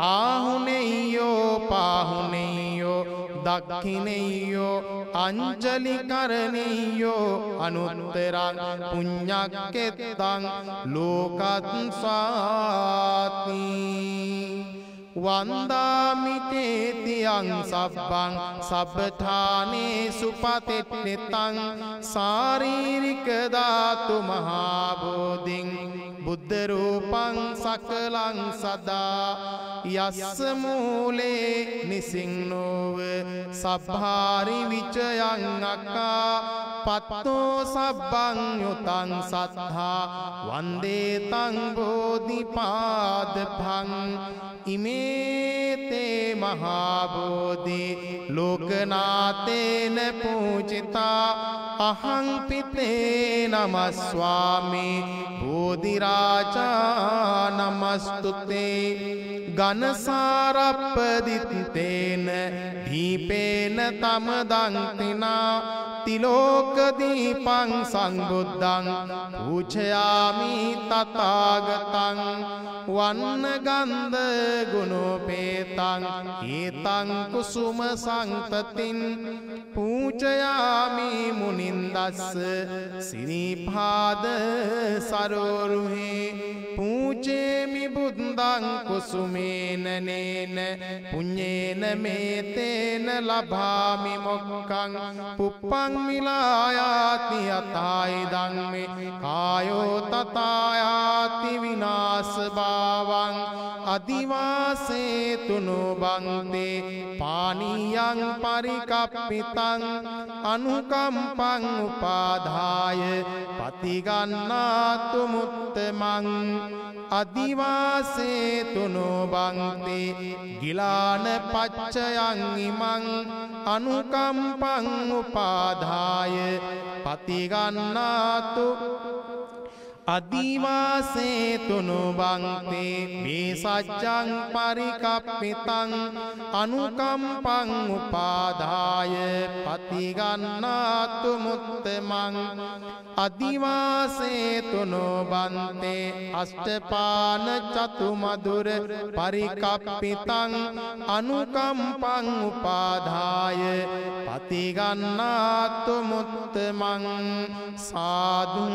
ආහුනේයෝ පාහුනේයෝ දක්ඛිනේයෝ අංජලි කරණේයෝ අනුත්තරං පුඤ්ඤක්කෙත්තං ලෝකත්සාති වන්දාමි තේතියං සබ්බං සබ්බඨානේසු පතිට්ඨිතං සාරීරික ධාතු මහා බෝධින් බුද්ධ රූපං සකලං සදා යස්ස මූලේ නිසින්නෝව සබ්භාරි විචයං අක්කා පත්තෝ සබ්බං යුතං සත්තා වන්දේ තං බෝධිපාදභං ඉමේතේ මහා බෝධි ලෝකනාතේන පූජිතා අහං පිතේ නමස්වාමි බෝධි රාජා නමස්තුතේ ඝනසාරප්පදිත්තේන දීපේන තමදං තිනා තිලෝක දීපං සංබුද්ධං පූජයාමි තථාගතං වන්න ගන්ධ ගුණෝපේතං ඒතං කුසුම සංතතින් පූජයාමි මුනින්දස්ස සිරිපාද සරෝරුහි පූජේමි බුද්ධං කුසුමේන නේන පුඤ්ඤේන මේතේන ලභාමි මොක්ඛං පුප්පං මිලායාති යතයි ධම්මේ කායෝ තථායාති විනාශ භාවං අදිවාසේ තුනුබන්තේ පානියං පරිකප්පිතං අනුකම්පං උපාදාය පතිගන්නාතු මුත්තමං අදිවාසේ තුනුබන්තේ ගිලාන පච්චයන් ඉමං අනුකම්පං උපාදාය පතිගන්නාතු අදිවාසේ තුනුබන්තේ මේ සච්ඡං පරිකප්පිතං අනුකම්පං උපාදාය පතිගන්නාතු මුත්තමං අදිවාසේ තුනුබන්තේ අෂ්ඨපාන චතුමදුර පරිකප්පිතං අනුකම්පං උපාදාය පතිගන්නාතු මුත්තමං සාදු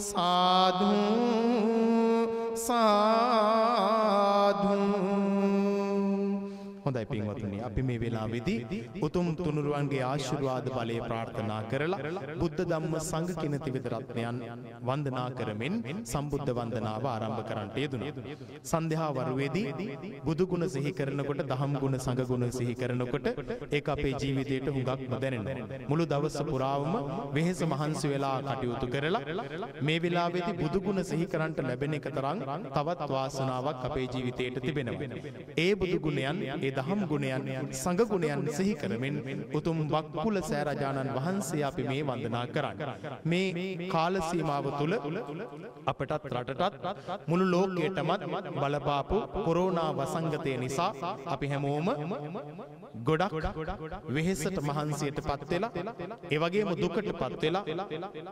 සාදු සාදු හොඳයි පින්වතුනි අපි මේ වෙලාවේදී උතුම් තුනුරුවන්ගේ ආශිර්වාද බලය ප්‍රාර්ථනා කරලා බුද්ධ ධම්ම සංඝ කියන ත්‍රිවිධ රත්නයන් වන්දනා කරමින් සම්බුද්ධ වන්දනාව ආරම්භ කරන්නට යෙදුණා. සන්ධ්‍යා වරුවේදී බුදු ගුණ සිහි කරනකොට දහම් ගුණ සංඝ ගුණ සිහි කරනකොට ඒක අපේ ජීවිතයට හුඟක්ම දැනෙනවා. මුළු දවස පුරාවම වෙහෙස මහන්සි වෙලා කටයුතු කරලා මේ වෙලාවේදී බුදු ගුණ සිහි කරන්නට ලැබෙන එක තරම් තවත් වාසනාවක් අපේ ජීවිතයට තිබෙනවා. ඒ බුදු ගුණයන් ඒ දහම් ගුණයන් සංඝ ගුණයන් සිහි කරමින් උතුම් වක්කුල සෑරජානන් වහන්සේ අපි මේ වන්දනා කරන්නේ. මේ කාල සීමාව තුළ අපටත් රටටත් මුළු ලෝකයටමත් බලපාපු කොරෝනා වසංගතය නිසා අපි හැමෝම ගොඩක් වෙහෙසට මහන්සියට පත් වෙලා ඒ වගේම දුකට පත් වෙලා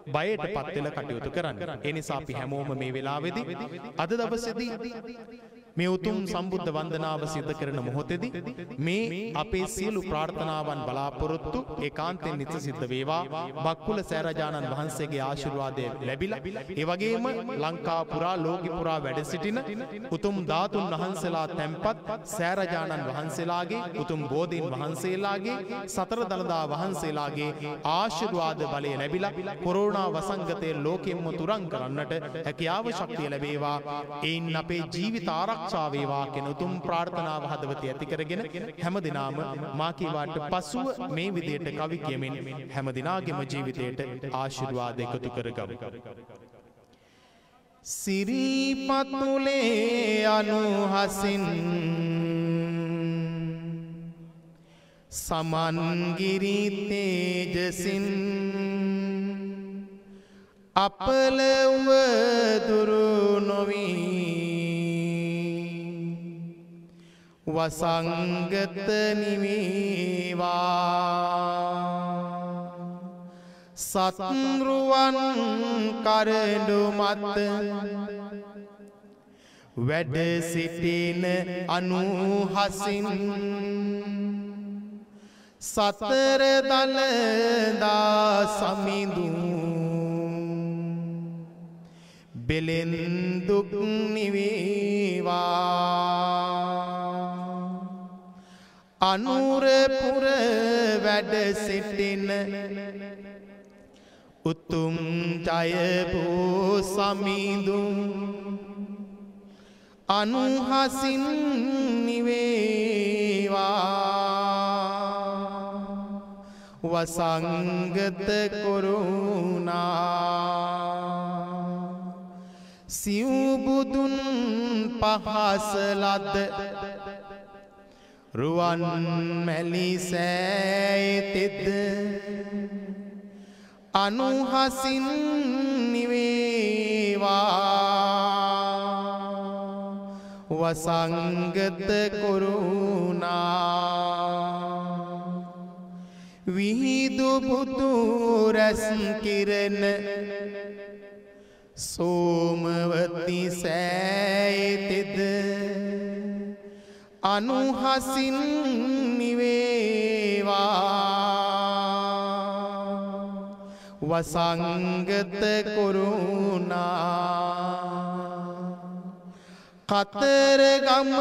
බයට පත් වෙලා කටයුතු කරන්නේ. ඒ නිසා අපි හැමෝම මේ වෙලාවේදී අද දවසේදී මේ උතුම් සම්බුද්ධ වන්දනාව සිදු කරන මොහොතේදී මේ අපේ සියලු ප්‍රාර්ථනාවන් බලාපොරොත්තු ඒකාන්තයෙන් නිත සිද්ධ වේවා. බක්කුල සෑරජානන් වහන්සේගේ ආශිර්වාදය ලැබිලා ඒ වගේම ලංකා පුරා ලෝකෙ පුරා වැඩ සිටින උතුම් ධාතුන් වහන්සේලා තැන්පත් සෑරජානන් වහන්සේලාගේ උතුම් බෝධීන් වහන්සේලාගේ සතර දළදා වහන්සේලාගේ ආශිර්වාද බලය ලැබිලා කොරෝනා වසංගතයේ ලෝකෙම්ම තුරන් කරන්නට හැකියාව ශක්තිය ලැබේවා. ඒන් අපේ ජීවිත ආරක්ෂා වේවා කියන උතුම් ප්‍රාර්ථනාව හදවතේ ඇති කරගෙන හැමදිනාම මා කීවාට පසුව මේ විදියට කවි කියමින් හැමදිනාගේම ජීවිතයට ආශිර්වාද එකතු කරගමු. සිරිපත්මුලේ අනුහසින් සමන්ගිරි තේජසින් අපලව දුරු නොවී වසංගත නිවේවා. සත්රුවන් කරඬු මත වැඩ සිටින අනුහසින් සතර දළදා සමිඳුන් බෙලෙන් දුක් නිවේවා. අනුරපුර වැඩ සිටින උතුම් ජය වූ සමිඳුන් අනුහසින් නිවේවා. වසංගත කොරුණා සිව් බුදුන් පහස ලද රුවන් මැලි සෑයෙතෙද අනුහසින් නිවේවා. වසංගත කොරුණා විහිදු බුදු රැස් කිරණ සෝමවති සෑයෙතෙද අනුහසින් නිවේවා. වසංගත කොරුණා කතරගම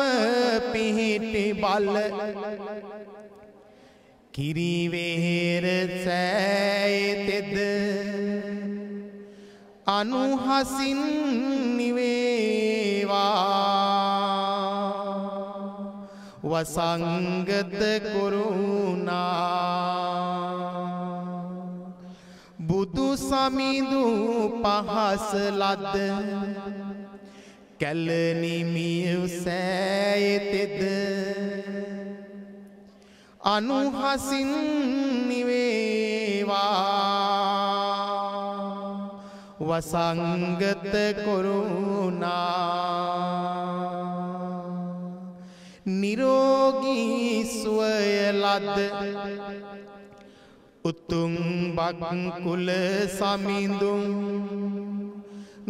පිහිටි බල කිරිවෙහෙර සෑයෙතෙද අනුහසින් නිවේවා. වසංගත කොරුණා බුදු සමිඳු පහස ලද කැලණිමිය සෑයෙතෙද අනුහසින් නිවේවා. වසංගත කොරුණා නිරෝගී සුවය ලද උතුම් බක්කුල සමිඳුන්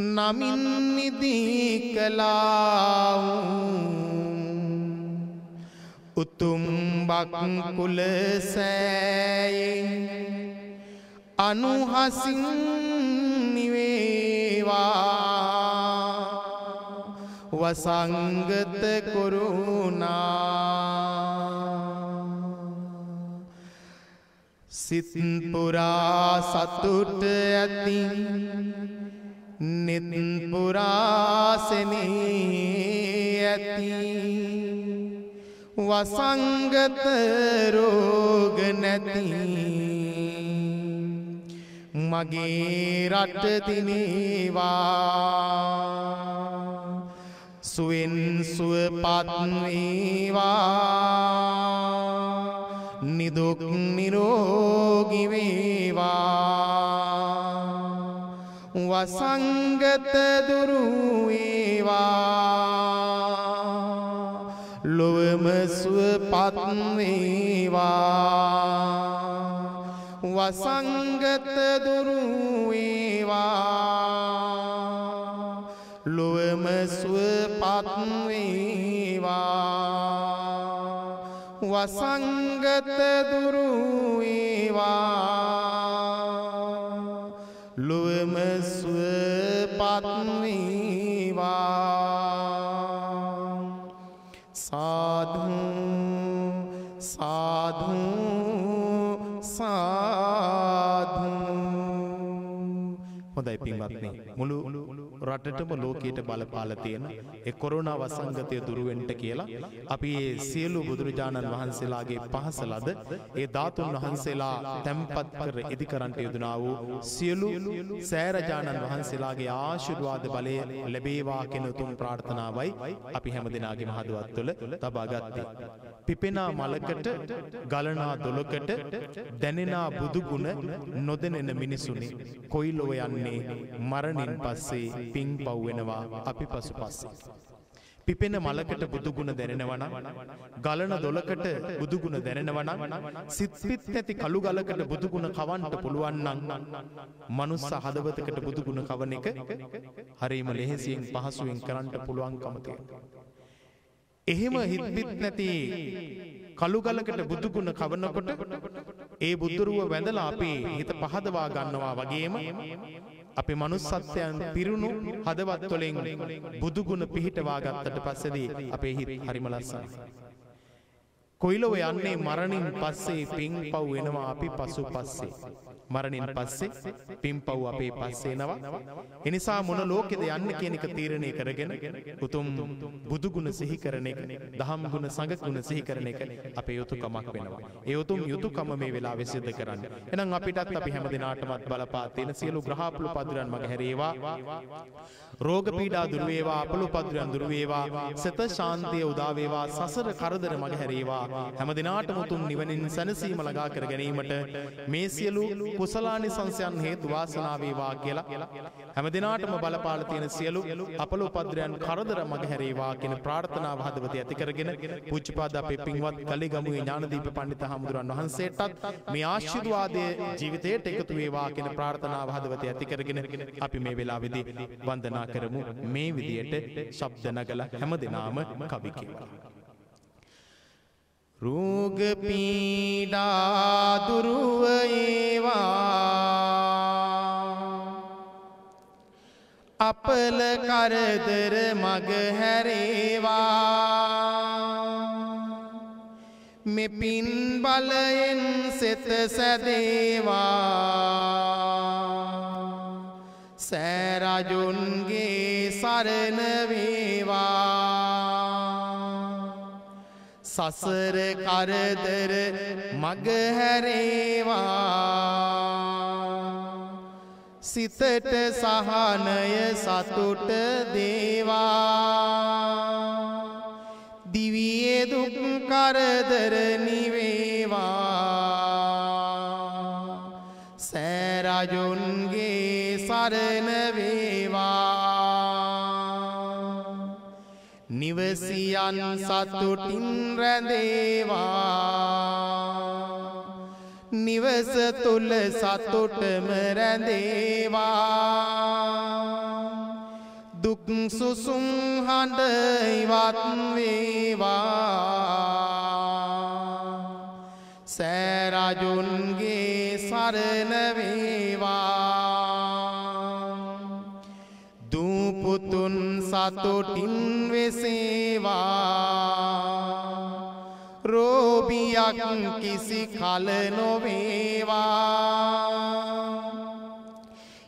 නමින් නිදී කළා උතුම් බක්කුල සෑයේ අනුහසින් නිවේවා. වසංගත කරුණා සිත් පුරා සතුට ඇති නිත් පුරා සෙනෙහි ඇති වසංගත රෝග නැති මගේ රට දිනේවා සුවෙන් සුවපත් වේවා නිදුක් නිරෝගී වේවා වසංගත දුරු වේවා ලොවම සුවපත් වේවා වසංගත දුරු වේවා ලොවම සුවපත් වේවා වසංගත දුරු වේවා ලොවම සුවපත් වේවා සාධු සාධු සාධු හොඳයි පින්වත්නි මුළු රටටම ලෝකයට බලපාලා තියෙන ඒ කොරෝනා වසංගතය දුරු වෙන්න කියලා අපි මේ සියලු බුදුරජාණන් වහන්සේලාගේ පහසලද ඒ ධාතුන් වහන්සේලා තැන්පත් කර ඉදිකරන්ට යොදනා වූ සියලු සෑරජාණන් වහන්සේලාගේ ආශිර්වාද බලය ලැබේවා කියන උතුම් ප්‍රාර්ථනාවයි අපි හැමදෙනාගේ මහදවත් තුළ තබා ගත්තේ. පිපෙනා මලකට ගලනා දොලකට දැනෙනා බුදු ගුණ නොදැනෙන මිනිසුනි කොයි ලොව යන්නේ මරණින් පස්සේ පිං පව් වෙනවා අපි පසුපස්සේ. පිපෙන මලකට බුදු ගුණ දැනෙනවා නම් ගලන දොලකට බුදු ගුණ දැනෙනවා නම් සිත් පිත් ඇති කළු ගලකට බුදු ගුණ කවන්න පුළුවන් නම් මනුස්ස හදවතකට බුදු ගුණ කවන එක හරියම ලෙහෙසියෙන් පහසුවෙන් කරන්න පුළුවන්කම තියෙනවා. එහෙම හිත් පිත් නැති කළු ගලකට බුදු ගුණ කවනකොට ඒ බුදුරුව වැඳලා අපේ හිත පහදවා ගන්නවා වගේම අපේ මනුස්සත්වයන් පිරුණු හදවත් වලින් බුදු ගුණ පිහිටවා ගත්තට පස්සේදී අපේ හිත හරිම ලස්සනයි. කොයිලෝ යන්නේ මරණින් පස්සේ පින් පව් වෙනවා අපි පසුපස්සේ. මරණින් පස්සේ පින් පව් අපේ පස්සේ එනවා. ඒ නිසා මොන ලෝකෙද යන්නේ කියන එක තීරණය කරගෙන උතුම් බුදු ගුණ සිහි කරන එක, දහම් ගුණ සංඝ ගුණ සිහි කරන එක අපේ යුතුයකමක් වෙනවා. ඒ උතුම් යුතුයකම මේ වෙලාවේ සිද්ධ කරන්න. එහෙනම් අපිටත් අපි හැම දිනාටමත් බලපා තියෙන සියලු ග්‍රහපුල පදුරන් මග හැරේවා. රෝග පීඩා දුරු වේවා, අපල උපද්‍රයන් දුරු වේවා, සත ශාන්තිය උදා වේවා, සසර කරදර මග හැරේවා. හැම දිනාටම උතුම් නිවනින් සැනසීම ළඟා කර ගැනීමට මේ සියලු කුසලානිසංසයන් හේතු වාසනා වේවා කියලා හැම දිනාටම බලපාලා තියෙන සියලු අපල උපද්‍රයන් කරදර මග හැරේවා කියන ප්‍රාර්ථනාව හදවතේ ඇති කරගෙන පූජ්‍යපාද අපේ පින්වත් කලිගමුවේ ඥානදීප පඬිත හාමුදුරන් වහන්සේටත් මේ ආශිර්වාදයේ ජීවිතයට එකතු වේවා කියන ප්‍රාර්ථනාව හදවතේ ඇති කරගෙන අපි මේ වෙලාවේදී වන්දනා කරමු. මේ විදියට ශබ්ද නගලා හැම දිනාම කවි කියවලා රෝග පීඩා දුරු වේවා අපල කරදර මග හැරේවා මෙපින් බලයෙන් සෙත සැදේවා සෑරජුන්ගේ සරණ වේවා සසර කරදර මග හැරේවා සිතට සහනය සතුට දේවා දිවියේ දුක් කරදර නිවේවා සෑරජුන්ගේ සරණ වේවා නිවසියන් සතුටින් රැඳේවා නිවස තුල සතුටම රැඳේවා දුක් සුසුම් හඬ ඉවත් වේවා සෑරජුන්ගේ සරණ වේවා පුතුන් සතුටින් වෙසේවා රෝබියක් කිසි කල නොවේවා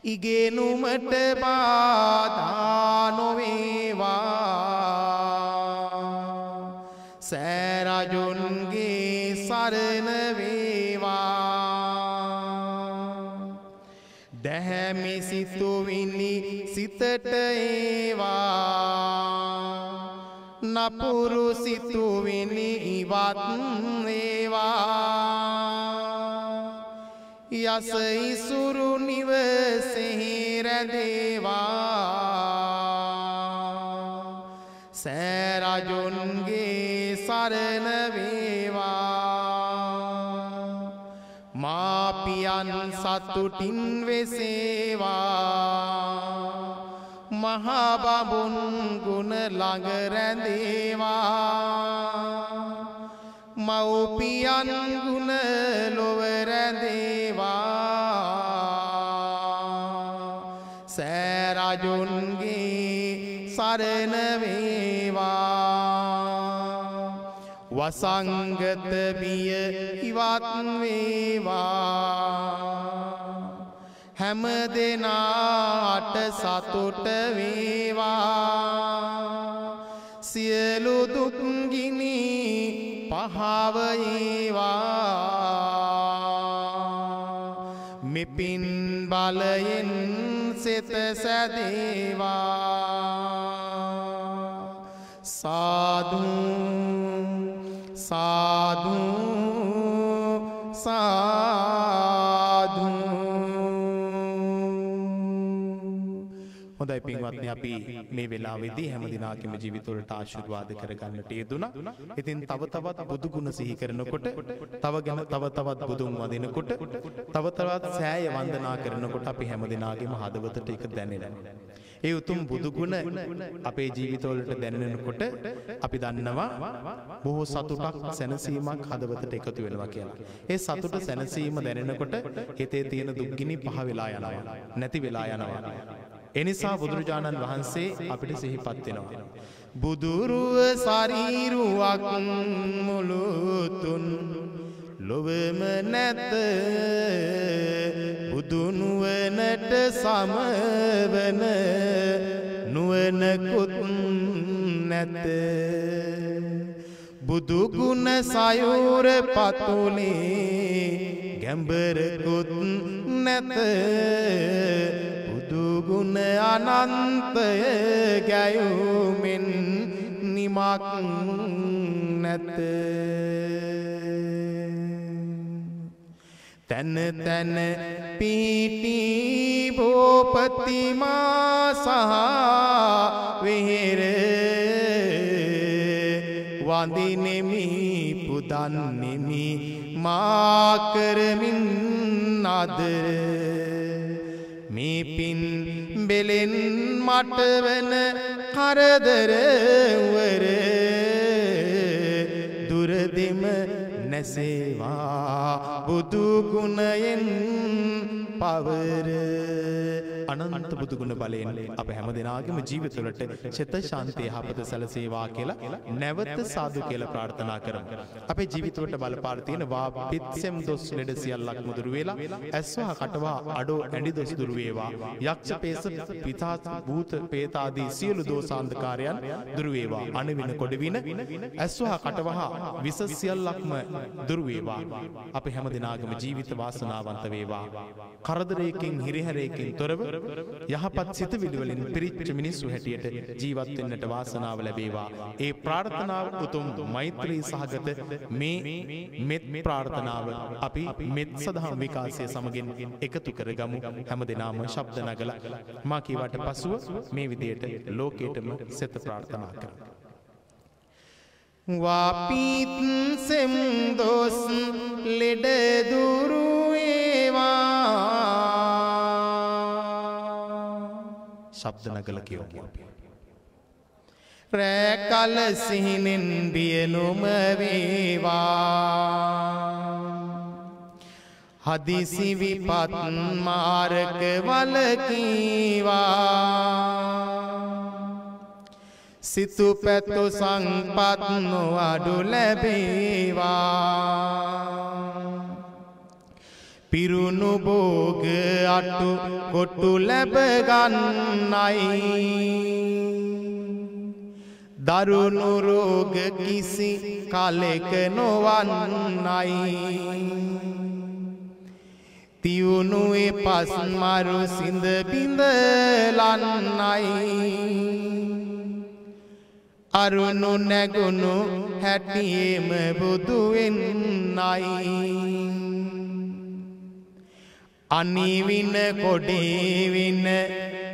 ඉගෙනුමට බාධා නොවේවා සෑරජුන්ගේ සරණ වේවා දැහැමි සිතුවිලි සිතට ඒවා නපුරු සිතුවිලි ඉවත් වේවා යස ඉසුරු නිවසෙහි රැඳේවා සෑරජුන්ගේ සරණ වේවා මාපියන් සතුටින් වෙසේවා මහා බඹුන් ගුණ ළඟ රැඳේවා මව්පියන් ගුණ ලොව රැඳේවා සෑරජුන්ගේ සරණ වේවා වසංගත බිය ඉවත් වේවා හැම දෙනාට සතුට වේවා සියලු දුක් ගිනි පහව ඒවා මෙපින් බලයෙන් සිත සැදේවා සාදු සාදු සාදු හොඳයි පින්වත්නි අපි මේ වෙලාවේදී හැම දිනාකෙම ජීවිතවලට ආශිර්වාද කරගන්නට යෙදුණා. ඉතින් තව තවත් බුදු ගුණ සිහි කරනකොට තව තවත් බුදුන් වදිනකොට තව තවත් සෑය වන්දනා කරනකොට අපි හැම දිනාගේම හදවතට ඒක දැනෙනවා. ඒ උතුම් බුදු ගුණ අපේ ජීවිතවලට දැනෙනකොට අපි දන්නවා බොහෝ සතුටක් සැනසීමක් හදවතට එකතු වෙනවා කියලා. ඒ සතුට සැනසීම දැනෙනකොට හිතේ තියෙන දුක්ගිනි පහ වෙලා යනවා. නැති වෙලා යනවා. එනිසා බුදුරජාණන් වහන්සේ අපිට සිහිපත් වෙනවා. බුදුරුව සරීරුවක් මුළුතුන් ලොවම නැත බුදුනුවනට සමවන නුවනකුත් නැත බුදුගුණ සයුර පතුලේ ගැඹරකුත් නැත දුගුණ අනන්තය ගැයුමෙන් නිමක් නැත තැන තැන පීටි භෝපතිමා සහ වෙහෙර වඳිනෙමි පුදන්නෙමි මා කරමින් අදර මේ පින් බෙලෙන් මට වන කරදර වර දුරදෙම නැසේවා බුදු ගුණයෙන් පවර අනන්ත බුදු ගුණ බලයෙන් අප හැම දෙනාගේම ජීවිතවලට චිත්ත ශාන්තිය යහපත සැලසේවා කියලා නැවත සාදු කියලා ප්‍රාර්ථනා කරමු. අපේ ජීවිතවලට බලපාර තියෙන වා පිත්සෙම් දොස් ලෙඩ සියල්ලක්ම දුරු වේලා ඇස්වහ කටවා අඩෝ ඇඬි දොස් දුරු වේවා යක්ෂ පේස පිතාත් භූත පේතාදී සියලු දෝසාන්ධකාරයන් දුරු වේවා අනවින කොඩවින ඇස්වහ කටවහ විස සියල්ලක්ම දුරු වේවා අපේ හැම දෙනාගේම ජීවිත වාසනාවන්ත වේවා කරදරයකින් හිරිහැරයකින් තොරව යහපත් සිතුවිලි වලින් පිරිච්ච මිනිස්සු හැටියට ජීවත් වෙන්නට වාසනාව ලැබේවා. ඒ ප්‍රාර්ථනාව උතුම් මෛත්‍රී සහගත මේ මෙත් ප්‍රාර්ථනාව අපි මෙත් සදහම් විකාශය සමගින් එකතු කරගමු. හැමදෙනාම ශබ්ද නගලා මා කීවට පසුව මේ විදියට ලෝකයටම සෙත ප්‍රාර්ථනා කරමු. වාපීත් සෙම් දොස් ලෙඩ දුරු වේවා ශබ්ද නගල කියවමු. රැ කල සිහිනෙන් බිය නොම වේවා හදිසි විපත් මාරක වලකීවා සිතු පැතු සංපත් නොඅඩු ලැබේවා පිරුණු භෝග අටු කොටු ලැබ ගන්නයි දරුණු රෝග කිසි කලෙක නොවන්නයි තියුණු පස් මරු සිඳ බිඳ ලන්නයි අරුණු නැගුණු හැටියේම බුදු වෙන්නයි අනිවින කොඩේ වින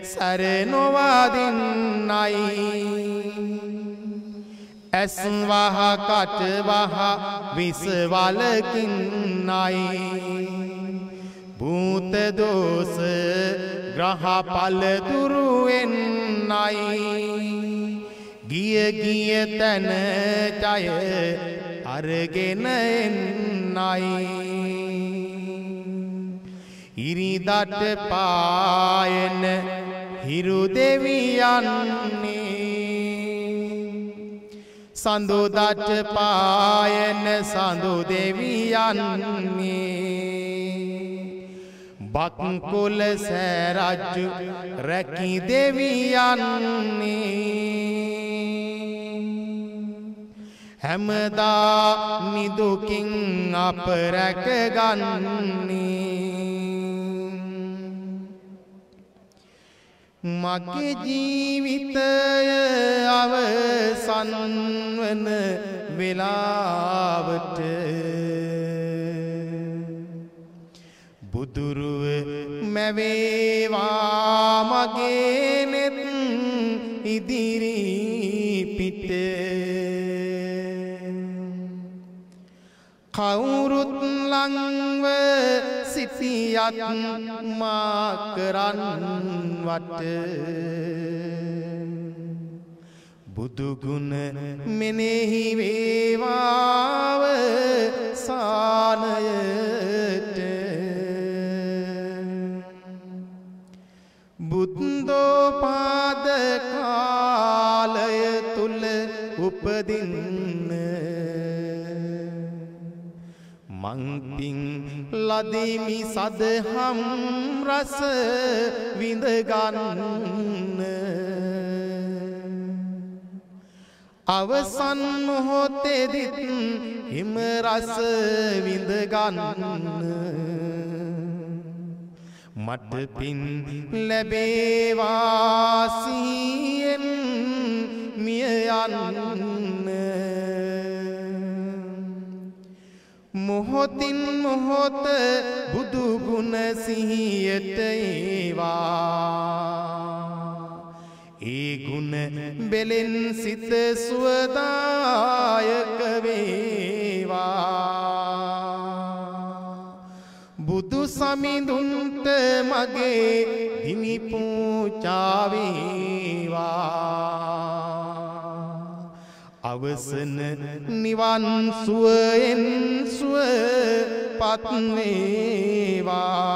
සැර නොවදින්නයි ඇස් වහ කට වහ විස වලකින්නයි භූත දෝෂ ග්‍රහ ඵල දුරු වෙන්නයි ගිය ගිය තැනටය අරගෙන එන්නයි ඉරිදට පායන හිරු දෙවියන්නේ සඳුදට පායන සඳු දෙවියන්නේ බක්කුල සෑරජ්ජු රැකි දෙවියන්නේ හැමදා නිදුකින් අප රැකගන්නේ මගේ ජීවිතය අවසන් වන වෙලාවට බුදුරුව මැවේවා මගේ නෙත් ඉදිරි පිට කවුරුත් ලංව සිටියත් මා කරන්වට බුදුගුණ මෙනෙහි වේවාව සානයට බුද්ධෝපාද කාලය තුල උපදින්න මං ලදිමි සදහම් රස විඳ ගන්න අවසන් මොහොතේදීත් හිම රස විඳ ගන්න මට පින් ලැබේවා සිහියෙන් මිය යන්න මොහොතින් මොහොත බුදු ගුණ සිහියට ඒවා ඒ ගුණ බෙලෙන් සිත සුවදායක වේවා බුදු සමිඳුන්ට මගේ හිමි පූජා වේවා අවසන නිවන් සුවයෙන් සුවපත් වේවා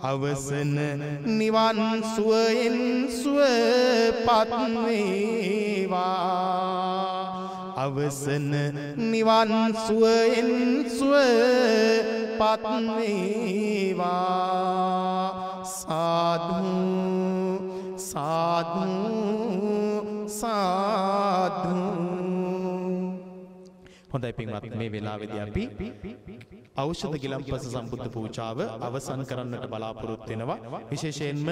අවසන නිවන් සුවයෙන් සුවපත් වේවා අවසන නිවන් සුවයෙන් සුවපත් වේවා සාදු සාදු සාදු හොඳයි පින්වත් මේ වෙලාවේදී අපි ඖෂධ ගිලම්පස සම්බුද්ධ පූජාව අවසන් කරන්නට බලාපොරොත්තු වෙනවා විශේෂයෙන්ම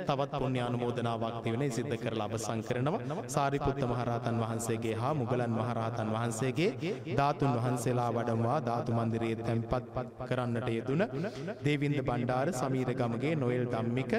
තවත් පුණ්‍ය ආනුමෝදනාවක් තිබෙන සිද්ධ කරලා අවසන් කරනවා සාරිපුත්ත මහරහතන් වහන්සේගේ හා මුගලන් මහරහතන් වහන්සේගේ ධාතුන් වහන්සේලා වඩම්වා ධාතු මන්දිරයේ තැන්පත් කරන්නට යෙදුන දේවින්ද බණ්ඩාර සමීර ගමගේ නොයල් ධම්මික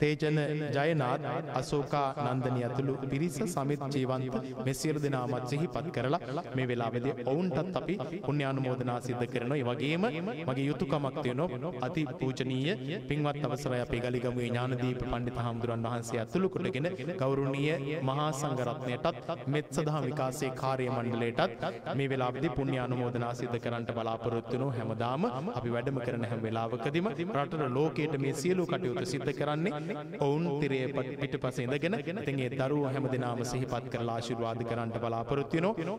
තේජන ජයනාත් අශෝකා නන්දනී ඇතුළු පිරිස සමිත් ජීවන්ත මේ සියලු දෙනාමත් සිහිපත් කරලා මේ වෙලාවේදී ඔවුන්ටත් අපි පුණ්‍යානුමෝදනා සිද්ධ කරනවා. ඒ වගේම මගේ යුතුයකමක් තියෙනවා අති පූජනීය පින්වත් අවසරයි අපේ ගලිගමුවේ ඥානදීප පඬිත හාමුදුරන් වහන්සේ ඇතුළු කොටගෙන ගෞරවනීය මහා සංඝරත්නයටත් මෙත් සදහම් විකාශයේ කාර්ය මණ්ඩලයටත් මේ වෙලාවේදී පුණ්‍ය අනුමෝදනා සිදු කරන්නට බලාපොරොත්තු වෙනවා. හැමදාම අපි වැඩම කරන හැම වෙලාවකදීම රටට ලෝකයට මේ සියලු කටයුතු සිදු කරන්නේ ඔවුන් තිරයේ පිටපසේ ඉඳගෙන. ඉතින් ඒ දරුවෝ හැමදෙනාම සිහිපත් කරලා ආශිර්වාද කරන්නට බලාපොරොත්තු වෙනවා.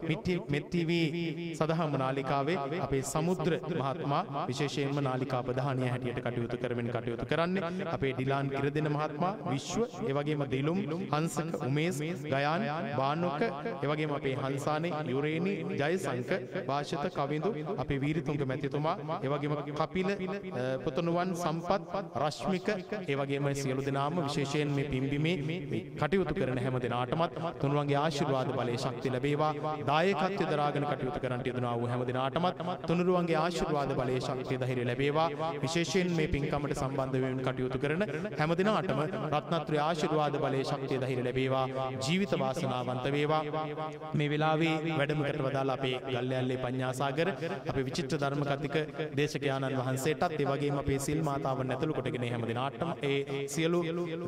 මෙත් ටීවී සදහම් නාලිකාවේ අපේ සමුද්‍ර මහත්මයා විශේෂයෙන්ම නාලිකා ප්‍රධානිය හැටියට කටයුතු කරන්නේ. අපේ ඩිලාන් කිරදෙන මහත්මයා විශ්ව, ඒ වගේම දිලුම්, හංසක, උමේස්, ගයාන්, බානුක, ඒ වගේම අපේ හංසානේ, යුරේනි, ජයසංක, වාශිත, කවිඳු, අපේ වීරතුංග මැතිතුමා, ඒ වගේම කපිල, පුතණුවන්, සම්පත්, රශ්මික, ඒ වගේම සියලු දෙනාම විශේෂයෙන් මේ පිම්බිමේ කටයුතු කරන හැම දෙනාටමත් තුනුරුවන්ගේ ආශිර්වාද බලයේ ශක්තිය ලැබේවා. දායකත්වය දරාගෙන කටයුතු කරන්නට යෙදුණා වූ හැම දෙනාටමත් තුනුරුවන්ගේ ආශිර්වාද බලයේ ශක්තිය ධෛර්යය ලැබේවා. විශේෂයෙන් මේ පින්කමට සම්බන්ධ වෙමින් කටයුතු කරන හැම දිනාටම රත්නත්‍රය ආශිර්වාද බලයේ ශක්තිය ධෛර්යය ලැබේවා. ජීවිත වාසනාවන්ත වේවා. මේ වෙලාවේ වැඩම කට වදාලා අපේ ගල්යල්ලේ පඤ්ඤාසාගර අපේ විචිත්‍ර ධර්ම කතික දේශකයාණන් වහන්සේටත් ඒ වගේම අපේ සිල් මාතාවන් ඇතුළු කොටගෙන හැම දිනාටම ඒ සියලු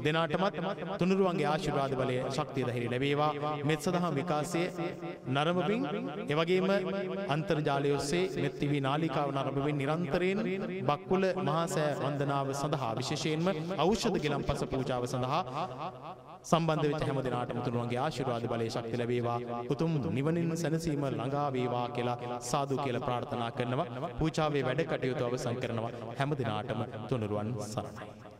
දෙනාටමත් තුනුරුවන්ගේ ආශිර්වාද බලයේ ශක්තිය ධෛර්යය ලැබේවා. මෙත් සදහම් විකාශයේ නරඹමින් ඒ වගේම අන්තර්ජාලය ඔස්සේ මෙත් ටීවී නාලිකාව නරඹමින් නිරන්තරයෙන් බක්කුල මහා සෑ වන්දනාව සඳහා විශේෂයෙන්ම ඖෂධ ගිලන්පස පූජාව සඳහා සම්බන්ධ වෙච්ච හැම දිනාටම තුනුරුවන්ගේ ආශිර්වාද බලයේ ශක්තිය ලැබේවා. උතුම් නිවනින් සැනසීම ළඟා වේවා කියලා සාදු කියලා ප්‍රාර්ථනා කරනවා. පූජාවේ වැඩ කටයුතු අවසන් කරනවා. හැම දිනාටම තුනුරුවන් සරණයි.